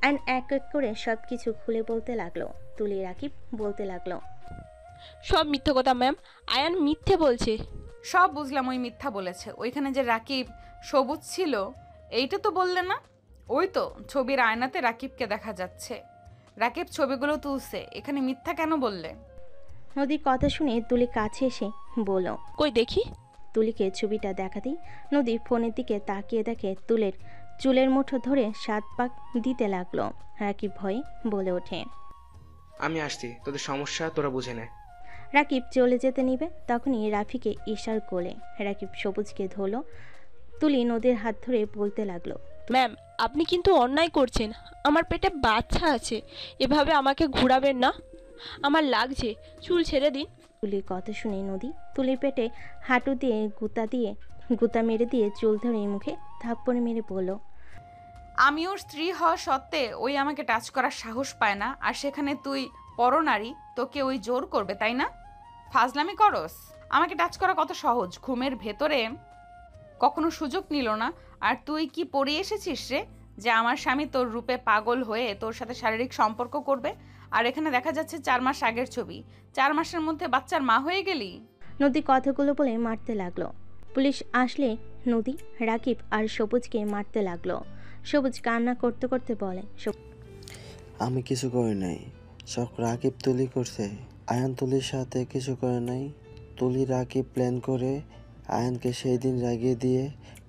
আয়ন এক এক করে সব কিছু খুলে বলতে লাগলো। তুলি রাকিব বলতে লাগলো, সব মিথ্যে কথা ম্যাম, আয়ান মিথ্যে বলছে। সব বুঝলাম, ওই মিথ্যা বলেছে। ওইখানে যে রাকিব সবুজ ছিল, এইটা তো বললে না? ওই তো ছবির আয়নাতে রাকিবকে দেখা যাচ্ছে। রাকিব ছবিগুলো তুলছে, এখানে মিথ্যা কেন বললে? নদীর কথা শুনে তুলি কাছে এসে বলল, কই দেখি। তুলিকে ছবিটা দেখাতেই নদী ফোনের দিকে তাকিয়ে দেখে তুলের চুলের মুঠো ধরে 7 পাক দিতে লাগলো। রাকিব ভয়ে বলে ওঠে, আমি আসছি, তোদের সমস্যা তোরা বুঝে নে। রাকিব চলে যেতে নিবে, তখনই রাফিকে ইশার করলে রাকিব সবুজকে ধরলো। তুলি নদীর হাত ধরে বলতে লাগলো, ম্যাম, আপনি কিন্তু অন্যায় করছেন। আমার পেটে বাচ্চা আছে, এভাবে আমাকে ঘোরাবেন না, আমার লাগছে, চুল ছেড়ে দিন। তুলির কথা শুনে নদী তুলির পেটে হাঁটু দিয়ে গুতা মেরে দিয়ে চুল ধরে মুখে থাপ্পড় মেরে বলল, আমি ওর স্ত্রী হওয়া সত্ত্বে ওই আমাকে টাচ করার সাহস পায় না, আর সেখানে তুই পরনারী, তোকে ওই জোর করবে, তাই না? ফাজলামি করস? আমাকে টাচ করা কত সহজ, ঘুমের ভেতরে কখনো সুযোগ নিল না। আর তুই কি পড়িয়ে এসেছিস রে, যে আমার স্বামী তোর রূপে পাগল হয়ে তোর সাথে শারীরিক সম্পর্ক করবে? আর এখানে দেখা যাচ্ছে 4 মাস আগের ছবি। 4 মাসের মধ্যে বাচ্চার মা হয়ে গেলি। নদী কথাগুলো বলে মারতে লাগলো। পুলিশ আসলে নদী রাকিব আর সবুজকে মারতে লাগলো। সবুজ কান্না করতে করতে বলে, আমি কিছু করি নাই, সব রাকিব তুলি করছে। আয়ান তুলির সাথে কিছু করে নাই। তুলি রাকিব প্ল্যান করে আয়ানকে সেই দিন রাগিয়ে দিয়ে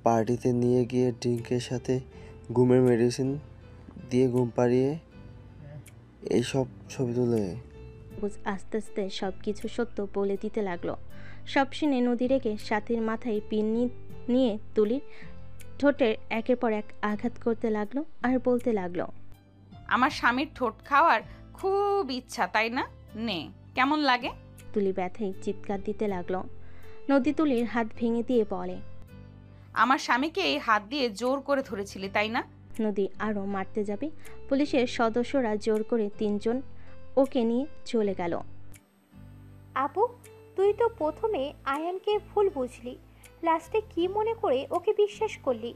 পার্টিতে নিয়ে গিয়ে ড্রিঙ্কের সাথে ঘুমের মেডিসিন দিয়ে ঘুম পাড়িয়ে এইসব ছবি তুলে আস্তে আস্তে সব কিছু সত্য বলে দিতে লাগলো। সব শুনে নদী রেগে সাথীর মাথায় পিন নিয়ে তুলির ঠোঁটের একের পর এক আঘাত করতে লাগলো আর বলতে লাগলো, আমার স্বামীর ঠোঁট খাওয়ার খুব ইচ্ছা, তাই না? নে, কেমন লাগে? তুলি ব্যথায় চিৎকার দিতে লাগলো। নদী তুলির হাত ভেঙে দিয়ে বলে, আমার স্বামীকে এই হাত দিয়ে জোর করে ধরেছিলি, তাই না? নদী আরও মারতে যাবে, পুলিশের সদস্যরা জোর করে 3 জন ওকে নিয়ে চলে গেল। আপু, তুই তো প্রথমে আয়ানকে ভুল বুঝলি, লাস্টে কি মনে করে ওকে বিশ্বাস করলি?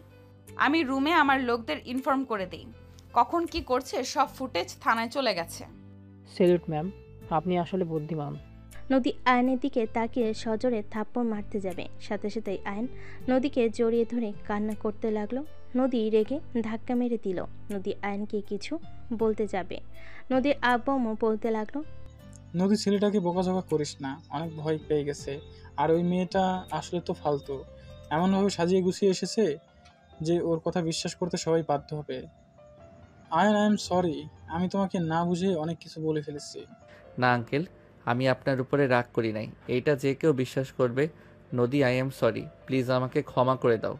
আমি রুমে আমার লোকদের ইনফর্ম করে দেই, কখন কি করছে সব ফুটেজ থানায় চলে গেছে। স্যালুট ম্যাম, আপনি আসলে বুদ্ধিমান। নদী আয়নের দিকে তাকিয়ে সজোরে থাপ্পড় মারতে যাবে, সাথে সাথেই আয়ন নদীকে জড়িয়ে ধরে কান্না করতে লাগলো। নদী রেগে ধাক্কা মেরে দিল। নদী আয়নকে কিছু বলতে যাবে, নদীর আব্বু বলতে লাগলো, নদী ছেলেটাকে বকাঝকা করিস না, অনেক ভয় পেয়ে গেছে। আর ওই মেয়েটা আসলে তো ফালতু, এমনভাবে সাজিয়ে গুছিয়ে এসেছে যে ওর কথা বিশ্বাস করতে সবাই বাধ্য হবে। আই এম সরি, আমি তোমাকে না বুঝে অনেক কিছু বলে ফেলেছি। না আঙ্কেল, আমি আপনার উপরে রাগ করি নাই, এইটা যে কেউ বিশ্বাস করবে। নদী, আই এম সরি, প্লিজ আমাকে ক্ষমা করে দাও।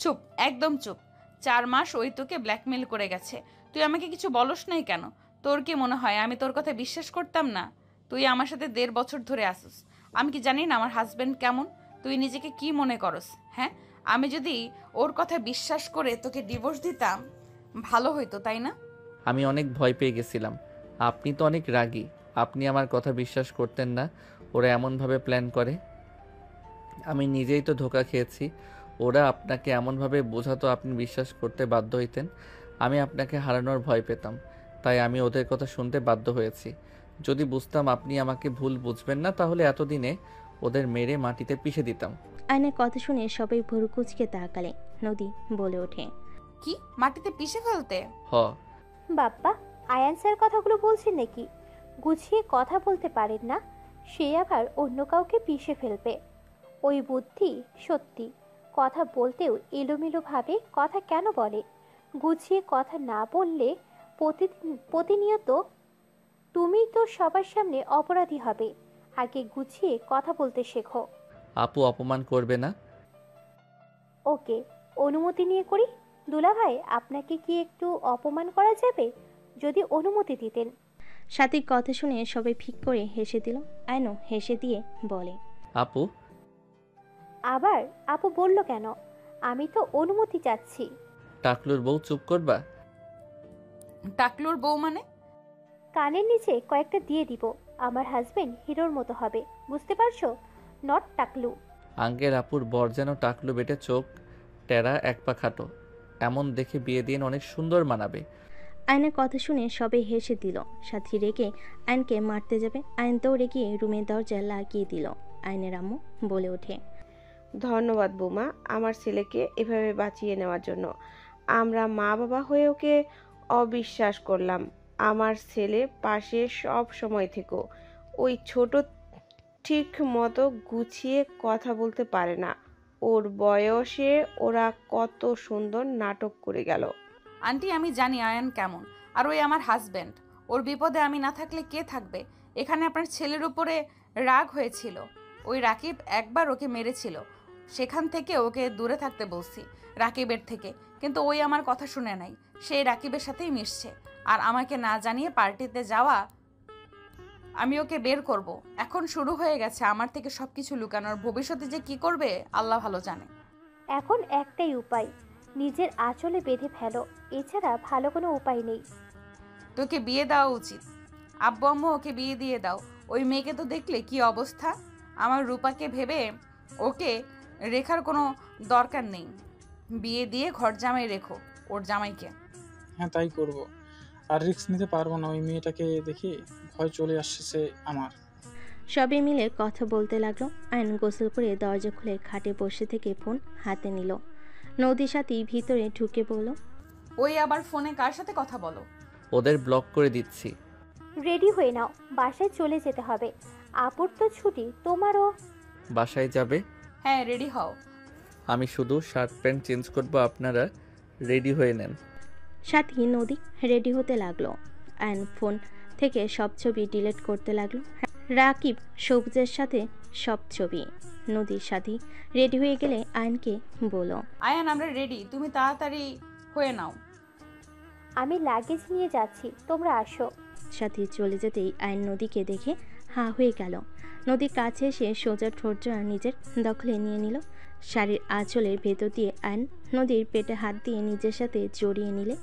চুপ, একদম চুপ। 4 মাস ওই তোকে ব্ল্যাকমেল করে গেছে, তুই আমাকে কিছু বলস নাই কেন? তোর কি মনে হয় আমি তোর কথা বিশ্বাস করতাম না? তুই আমার সাথে 1.5 বছর ধরে আসিস, আমি কি জানি না আমার হাজবেন্ড কেমন? তুই নিজেকে কি মনে করস? হ্যাঁ, আমি যদি ওর কথা বিশ্বাস করে তোকে ডিভোর্স দিতাম ভালো হইতো, তাই না? আমি অনেক ভয় পেয়ে গেছিলাম, আপনি তো অনেক রাগী, আপনি আমার কথা বিশ্বাস করতেন না। ওরা এমনভাবে প্ল্যান করে, আমি নিজেই তো ধোঁকা খেয়েছি। ওরা আপনাকে এমনভাবে বোঝাতো আপনি বিশ্বাস করতে বাধ্য হইতেন। আমি আপনাকে হারানোর ভয় পেতাম, তাই আমি ওদের কথা শুনতে বাধ্য হয়েছি। যদি বুঝতাম আপনি আমাকে ভুল বুঝবেন না, তাহলে এতদিনে ওদের মেরে মাটিতে পিষে দিতাম। আয়নের কথা শুনে সবাই ভুরু কুঁচকে তাকালে। নদী বলে ওঠে, কি মাটিতে পিষে ফেলতে? হ। বাপ্পা, আয়ান স্যার কথাগুলো বলছেন নাকি? গুছিয়ে কথা বলতে পারেন না, সে আবার অন্য কাউকে পিষে ফেলবে। ওই বুদ্ধি সত্যি, কথা বলতেও এলোমেলোভাবে কথা কেন বলে? গুছিয়ে কথা না বললে প্রতিনিয়ত তুমিই তো সবার সামনে অপরাধী হবে। আগে গুছিয়ে কথা বলতে শেখো। আপু অপমান করবে না? ওকে, অনুমতি নিয়ে করি। দুলাভাই, আপনাকে কি একটু অপমান করা যাবে? যদি অনুমতি দিতেন। সাথীর কথা শুনে সবাই ফিক করে হেসে দিল। আয়নও হেসে দিয়ে বলে, আপু। আবার আপু বলল কেন? আমি তো অনুমতি চাচ্ছি। টাকলুর বউ, চুপ করবা? টাকলুর বউ মানে? কানের নিচে কয়েকটা দিয়ে দিব। আমার হাজবেন্ড হিরোর মতো হবে, বুঝতে পারছো? নট টাকলু। আঙ্কেল, আপুর বর যেন টাকলু বেটে, চোখ টেরা, এক পা খাটো, এমন দেখে বিয়ে দিয়ে অনেক সুন্দর মানাবে। আয়নের কথা শুনে সবাই হেসে দিল। সাথী রেগে আয়নকে মারতে যাবে, আয়ন দৌড়ে গিয়ে রুমের দরজা লাগিয়ে দিল। আয়নের আম্মু বলে ওঠে, ধন্যবাদ বৌমা, আমার ছেলেকে এভাবে বাঁচিয়ে নেওয়ার জন্য। আমরা মা বাবা হয়ে ওকে অবিশ্বাস করলাম। আমার ছেলে পাশে সব সময় থেকো। ওই ছোট ঠিক মতো গুছিয়ে কথা বলতে পারে না। ওর বয়সে ওরা কত সুন্দর নাটক করে গেল। আন্টি, আমি জানি আয়ান কেমন, আর ওই আমার হাজবেন্ড। ওর বিপদে আমি না থাকলে কে থাকবে? এখানে আপনার ছেলের উপরে রাগ হয়েছিল, ওই রাকিব একবার ওকে মেরেছিল, সেখান থেকে ওকে দূরে থাকতে বলছি রাকিবের থেকে, কিন্তু ওই আমার কথা শুনে নাই। সেই রাকিবের সাথেই মিশছে, আর আমাকে না জানিয়ে পার্টিতে যাওয়া। আমি ওকে বের করব। এখন শুরু হয়ে গেছে আমার থেকে সবকিছু লুকানোর। ভবিষ্যতে যে কি করবে আল্লাহ ভালো জানে। এখন একটাই উপায়, নিজের আঁচলে বেঁধে ফেলো, এছাড়া ভালো কোনো উপায় নেই। তোকে বিয়ে দেওয়া উচিত। আব্বু আম্মু ওকে বিয়ে দিয়ে দাও। ওই মেয়েকে তো দেখলে কি অবস্থা। আমার রূপাকে ভেবে ওকে রেখার কোনো দরকার নেই। বিয়ে দিয়ে ঘর জামাই রেখো ওর জামাইকে। হ্যাঁ, তাই করব। আর রিস্ক নিতে পারবো না, ওই মেয়েটাকে দেখে ভয় চলে আসছে আমার। সবাই মিলে কথা বলতে লাগলো। আয়ন গোসল করে দরজা খুলে খাটে বসে থেকে ফোন হাতে নিল। নদীর সাথে ভিতরে ঢুকে বলল, ওই আবার ফোনে কার সাথে কথা বলো? ওদের ব্লক করে দিচ্ছি। রেডি হয়ে নাও, বাসায় চলে যেতে হবে। আপুর তো ছুটি, তোমারও। বাসায় যাবে? হ্যাঁ, রেডি হও। আমি শুধু শার্ট প্যান্ট চেঞ্জ করব, আপনারা রেডি হয়ে নেন। সাথী নদী রেডি হতে লাগলো। আয়ন ফোন থেকে সব ছবি ডিলিট করতে লাগলো। রাকিব সবুজের সাথে সব ছবি। নদীর সাথে রেডি হয়ে গেলে আয়নকে বলো, আয়ান আমরা রেডি, তুমি তাড়াতাড়ি হয়ে নাও। আমি লাগেজ নিয়ে যাচ্ছি, তোমরা আসো। সাথে চলে যেতেই আয়ন নদীকে দেখে হাঁ হয়ে গেল। নদীর কাছে এসে সোজা ঠোঁটজোড়া নিজের দখলে নিয়ে নিল। শাড়ির আঁচলের ভেতর দিয়ে আয়ন নদীর পেটে হাত দিয়ে নিজের সাথে জড়িয়ে নিলে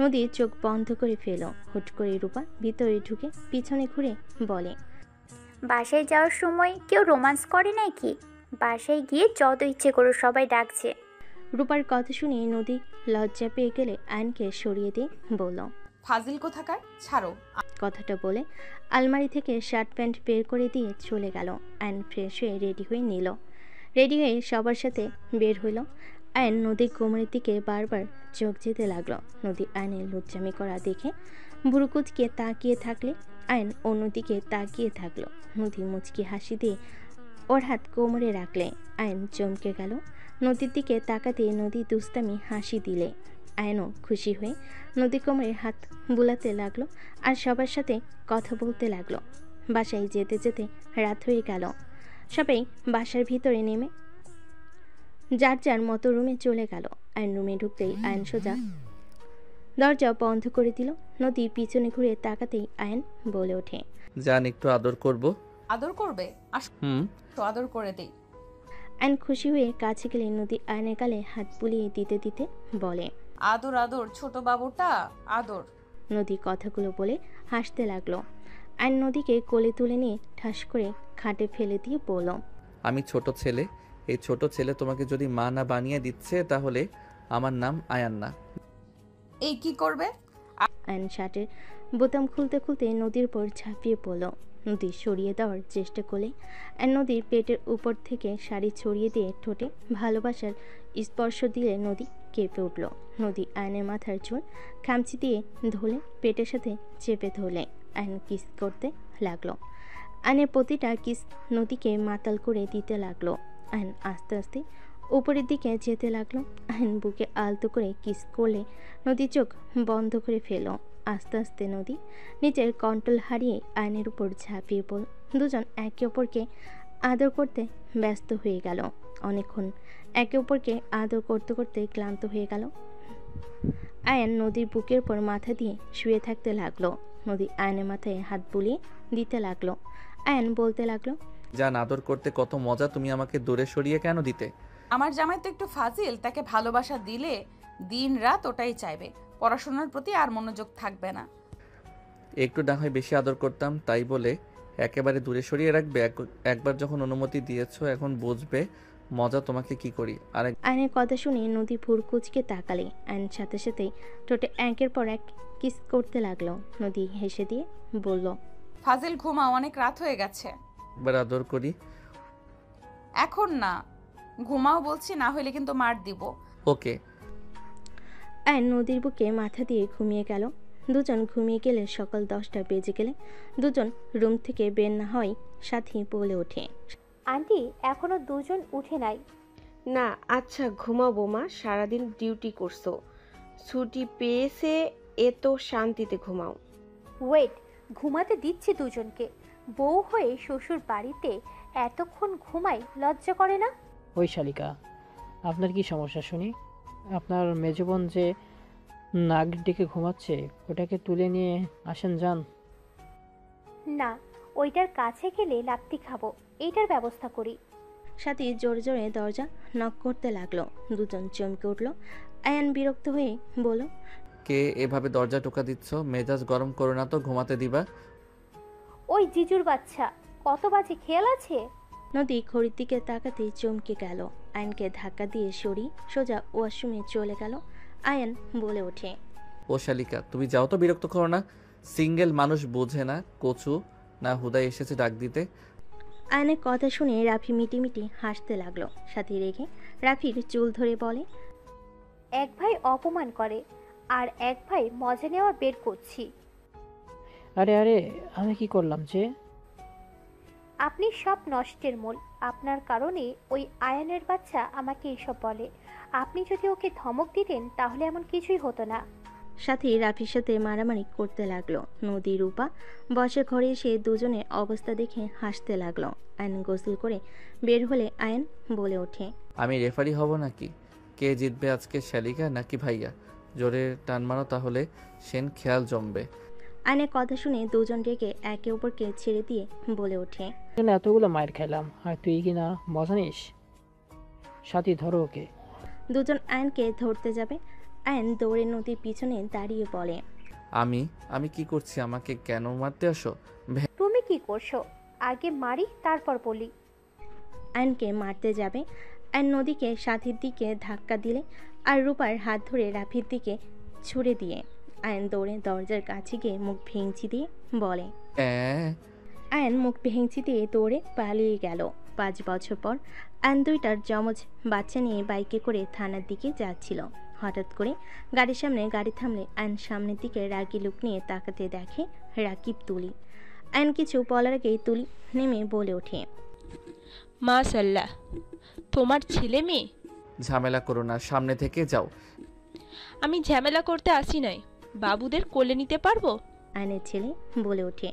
নদীর চোখ বন্ধ করে ফেল। হুট করে রূপা ভিতরে ঢুকে পিছনে ঘুরে বলে, বাসায় যাওয়ার সময় কেউ রোমান্স করে নাকি? বাসায় গিয়ে যত ইচ্ছে করো, সবাই ডাকছে। রূপার কথা শুনে নদী লজ্জা পেয়ে গেলে আয়নকে সরিয়ে দিয়ে বলল, ফাজিল কোথাকার, ছাড়ো। কথাটা বলে আলমারি থেকে শার্ট প্যান্ট বের করে দিয়ে চলে গেল। আয়ন ফ্রেশ হয়ে রেডি হয়ে নিল। রেডি হয়ে সবার সাথে বের হইল। আয়ন নদীর কোমরের দিকে বারবার চোখ যেতে লাগলো। নদী আয়নের লজ্জামি করা দেখে বুড়ুকুচকে তাকিয়ে থাকলে আয়ন অন্যদিকে তাকিয়ে থাকলো। নদী মুচকি হাসি দিয়ে ওর হাত কোমরে রাখলে আয়ন চমকে গেল। নদীর দিকে তাকাতে নদী দুস্তামি হাসি দিলে আয়নও খুশি হয়ে নদী কোমরে হাত বুলাতে লাগলো আর সবার সাথে কথা বলতে লাগলো। বাসায় যেতে যেতে রাত হয়ে গেল। সবাই বাসার ভিতরে নেমে যার যার মতো রুমে চলে গেল। আয়ন রুমে ঢুকতেই আয়ন সোজা দরজা বন্ধ করে দিল। নদী পিছনে ঘুরে তাকাতেই আয়ন বলে ওঠে, জান একটু আদর করব। আদর করবে? আসো আদর করে দেই। আয়ন খুশি হয়ে কাছে গেলে নদী আয়নের গালে হাত বুলিয়ে দিতে দিতে বলে, আদর আদর ছোট বাবুটা আদর। নদী কথাগুলো বলে হাসতে লাগলো। আয়ন নদীকে কোলে তুলে নিয়ে ঠাস করে খাটে ফেলে দিয়ে বলল, আমি ছোট ছেলে, এই ছোট ছেলে তোমাকে যদি মা না বানিয়ে দিচ্ছে তাহলে আমার নাম আয়ান না। এই কি করবে? আয়ন শার্টের বোতাম খুলতে খুলতে নদীর উপর ঝাঁপিয়ে পড়ল। নদী সরিয়ে দেওয়ার চেষ্টা করলে আর নদীর পেটের উপর থেকে শাড়ি ছড়িয়ে দিয়ে ঠোঁটে ভালোবাসার স্পর্শ দিলে নদী কেঁপে উঠল। নদী আয়নের মাথার চুল খামচি দিয়ে ধরে পেটের সাথে চেপে ধরলে আয়ন কিস করতে লাগলো। আয়নের প্রতিটা কিস নদীকে মাতাল করে দিতে লাগলো। আয়ন আস্তে আস্তে উপরের দিকে যেতে লাগলো। আয়ন বুকে আলতো করে কিস করলে নদী চোখ বন্ধ করে ফেল। আস্তে আস্তে নদী নিজের কন্ট্রোল হারিয়ে আয়নের উপর ঝাঁপিয়ে পড়ল। দুজন একে অপরকে আদর করতে ব্যস্ত হয়ে গেল। অনেকক্ষণ একে অপরকে আদর করতে করতে ক্লান্ত হয়ে গেল। আয়ন নদীর বুকের উপর মাথা দিয়ে শুয়ে থাকতে লাগলো। নদী আয়নের মাথায় হাত বুলিয়ে দিতে লাগলো। আয়ন বলতে লাগলো, জান আদর করতে কত মজা, তুমি আমাকে দূরে সরিয়ে কেন দিতে? আমার জামাই তো একটু ফাজিল, তাকে ভালোবাসা দিলে দিন রাত ওটাই চাইবে, পড়াশোনার প্রতি আর মনোযোগ থাকবে না। একটু না হয় বেশি আদর করতাম, তাই বলে একেবারে দূরে সরিয়ে রাখবে? একবার যখন অনুমতি দিয়েছো এখন বুঝবে মজা তোমাকে কি করি। আর আয়নের কথা শুনে নদী ভুরকুচকে তাকালে আয়ন সাথে সাথেই ঠোঁটে একের পর এক কিস করতে লাগলো। নদী হেসে দিয়ে বলল, ফাজিল ঘুমাও, অনেক রাত হয়ে গেছে। একবার আদর করি। এখন না, ঘুমাও বলছি, না হলে কিন্তু মার দিব। ওকে। আয়ন নদীর বুকে মাথা দিয়ে ঘুমিয়ে গেল। দুজন ঘুমিয়ে গেলে সকাল 10টা বেজে গেলে দুজন রুম থেকে বের না হয় সাথী বলে ওঠে, আন্টি এখনো দুজন উঠে নাই। না আচ্ছা ঘুমাবো মা, সারাদিন ডিউটি করছো, ছুটি পেয়েছে এত শান্তিতে ঘুমাও। ওয়েট, ঘুমাতে দিচ্ছি দুজনকে। বউ হয়ে শ্বশুর বাড়িতে এতক্ষণ ঘুমাই, লজ্জা করে না? ওই শালিকা, আপনার কি সমস্যা শুনি? আপনার মেজবোন যে নাক ডেকে ঘুমাচ্ছে ওটাকে তুলে নিয়ে আসেন যান। না, ওইটার কাছে গেলে লাত্তি খাবো, এইটার ব্যবস্থা করি। সাথী জোরে জোরে দরজা নক করতে লাগলো। দুজন চমকে উঠল। আয়ান বিরক্ত হয়ে বলল, কে এভাবে দরজা টোকা দিচ্ছ? মেজাজ গরম করো না তো, ঘুমাতে দিবা? ওই জিজুর বাচ্চা, কত বাজে খেয়াল আছে? নদী ঘড়ির দিকে তাকাতেই চমকে গেল। আয়নকে ধাক্কা দিয়ে সরি সোজা ওয়াশরুমে চলে গেল। আয়ন বলে ওঠে, ও শালিকা তুমি যাও তো, বিরক্ত করো না। সিঙ্গেল মানুষ বোঝে না, কচু না হুদাই এসেছে ডাক দিতে। আয়নের কথা শুনে রাফি মিটিমিটি হাসতে লাগলো। সাথী রেখে রাফির চুল ধরে বলে, এক ভাই অপমান করে আর এক ভাই মজা নেওয়া বের করছি। আরে আরে আমি কি করলাম যে? আপনি সব নষ্টের মূল। আপনার কারণে ওই আয়নের বাচ্চা আমাকে এসব বলে। আপনি যদি ওকে ধমক দিতেন তাহলে এমন কিছুই হতো না। সাথে রাফির সাথে মারামারি করতে লাগলো। নদী রূপা বসে ঘরে এসে দুজনের অবস্থা দেখে হাসতে লাগলো। আয়ন গোসল করে বের হলে আয়ন বলে ওঠে, আমি রেফারি হব নাকি? কে জিতবে আজকে, শ্যালিকা নাকি ভাইয়া? জোরে টান মারো, তাহলে সেন খেয়াল জমবে। আয়নের কথা শুনে দুজন রেগে একে অপরকে ছেড়ে দিয়ে বলে ওঠে, এতগুলো মায়ের খাইলাম আর তুই কি না মজা নিস? সাথী ধরো ওকে। দুজন আয়নকে ধরতে যাবে। আয়ন দৌড়ে নদীর পিছনে দাঁড়িয়ে বলে, আমি কি করছি? আমাকে কেন মারতে আসো? তুমি কি করছো? আগে মারি তারপর বলি। আয়নকে মারতে যাবে। আয়ন নদীকে সাথীর দিকে ধাক্কা দিলে আর রূপার হাত ধরে রাফির দিকে ছুড়ে দিয়ে আয়ন দৌড়ে দরজার কাছে গিয়ে মুখ ভেঙচি দিয়ে বলে, আয়ন মুখ ভেঙচি দিয়ে দৌড়ে পালিয়ে গেল। 5 বছর পর আয়ন দুইটার যমজ বাচ্চা নিয়ে বাইকে করে থানার দিকে যাচ্ছিল। হঠাৎ করে গাড়ির সামনে গাড়ি থামলে আয়ন সামনের দিকে রাগি লুক নিয়ে তাকাতে দেখে রাকিব তুলি। আয়ন কিছু বলার আগেই তুলি নেমে বলে ওঠে, মাশাল্লাহ, তোমার ছেলে মেয়ে। ঝামেলা করো না, সামনে থেকে যাও। আমি ঝামেলা করতে আসি নাই, বাবুদের কোলে নিতে পারবো? আয়নের ছেলে বলে ওঠে,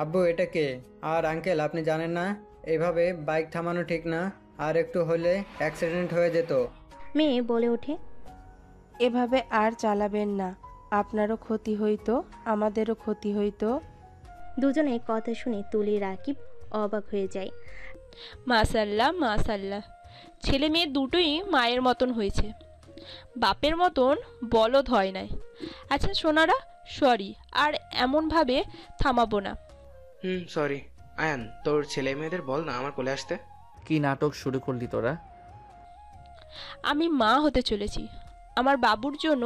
আব্বু এটা কে? আর আঙ্কেল আপনি জানেন না এভাবে বাইক থামানো ঠিক না, আর একটু হলে অ্যাক্সিডেন্ট হয়ে যেত। মেয়ে বলে ওঠে, এভাবে আর চালাবেন না, আপনারও ক্ষতি হইতো আমাদেরও ক্ষতি হইতো। দুজনে কথা শুনে তুলি রাকিব অবাক হয়ে যায়। মাশাল্লাহ মাশাল্লাহ, ছেলে মেয়ে দুটোই মায়ের মতন হয়েছে, বাপের মতন বলদ হয় নাই। আচ্ছা সোনারা, সরি, আর এমনভাবে থামাবো না। সরি। আয়ান, তোর ছেলে মেয়েদের বল না আমার কোলে আসতে। কি নাটক শুরু করলি তোরা? আমি মা হতে চলেছি, আমার বাবুর জন্য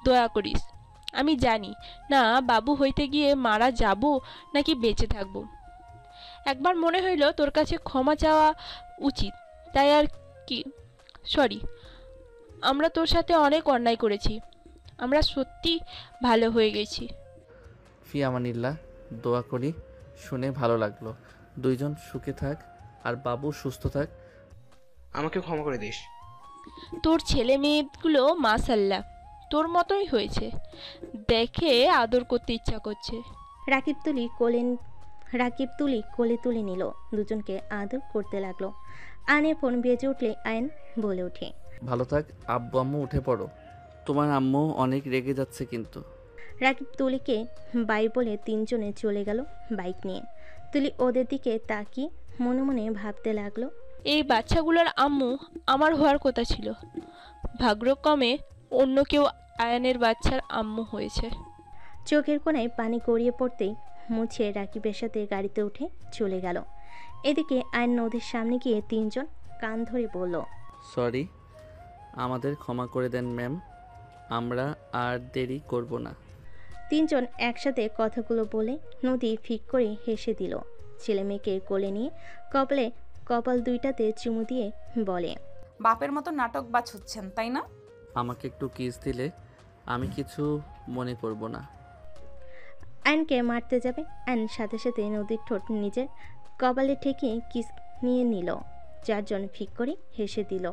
দয়া করিস। আমি জানি না বাবু হইতে গিয়ে মারা যাব নাকি বেঁচে থাকব। একবার মনে হইল তোর কাছে ক্ষমা চাওয়া উচিত, তাই আর কি। সরি, আমরা তোর সাথে অনেক অন্যায় করেছি, আমরা সত্যি ভালো হয়ে গেছি। ফি আমানিল্লাহ, দোয়া করি। শুনে ভালো লাগলো। দুইজন সুখে থাক আর বাবু সুস্থ থাক। আমাকে ক্ষমা করে দিস। তোর ছেলে মেয়েগুলো মাশাল্লাহ তোর মতোই হয়েছে, দেখে আদর করতে ইচ্ছা করছে। রাকিব তুলি কোলে তুলে নিল, দুজনকে আদর করতে লাগলো। আয়নের ফোন বেজে উঠলে আয়ন বলে ওঠে, ভালো থাক আব্বু আম্মু, উঠে পড়ো। তোমার আম্মু অনেক রেগে যাচ্ছে কিন্তু। রাকিব তুলিকে বাই বলে তিনজনে চলে গেল বাইক নিয়ে। তুলি ওদের দিকে তাকিয়ে মনে মনে ভাবতে লাগলো, এই বাচ্চাগুলোর আম্মু আমার হওয়ার কথা ছিল, ভাগ্যক্রমে অন্য কেউ আয়ানের বাচ্চার আম্মু হয়েছে। চোখের কোণায় পানি গড়িয়ে পড়তেই মুছে রাকিবের সাথে গাড়িতে উঠে চলে গেল। এদিকে আয়ন নদীর সামনে গিয়ে তিনজন কান ধরে বলল, সরি, আমাদের ক্ষমা করে দেন ম্যাম, আমরা আর দেরি করব না। তিনজন একসাথে কথাগুলো বলে নদী ফিক করে হেসে দিল। ছেলে মেয়েকে কোলে নিয়ে কপাল দুইটাতে চুমু দিয়ে বলে, বাপের মতো নাটকবাজ হচ্ছেন তাই না? আমাকে একটু কিস দিলে আমি কিছু মনে করব না। আয়নকে মারতে যাবে, আয়ন সাথে সাথে নদীর ঠোঁট নিজের কপালে ঠেকিয়ে কিস নিয়ে নিল। চারজন ফিক করে হেসে দিল।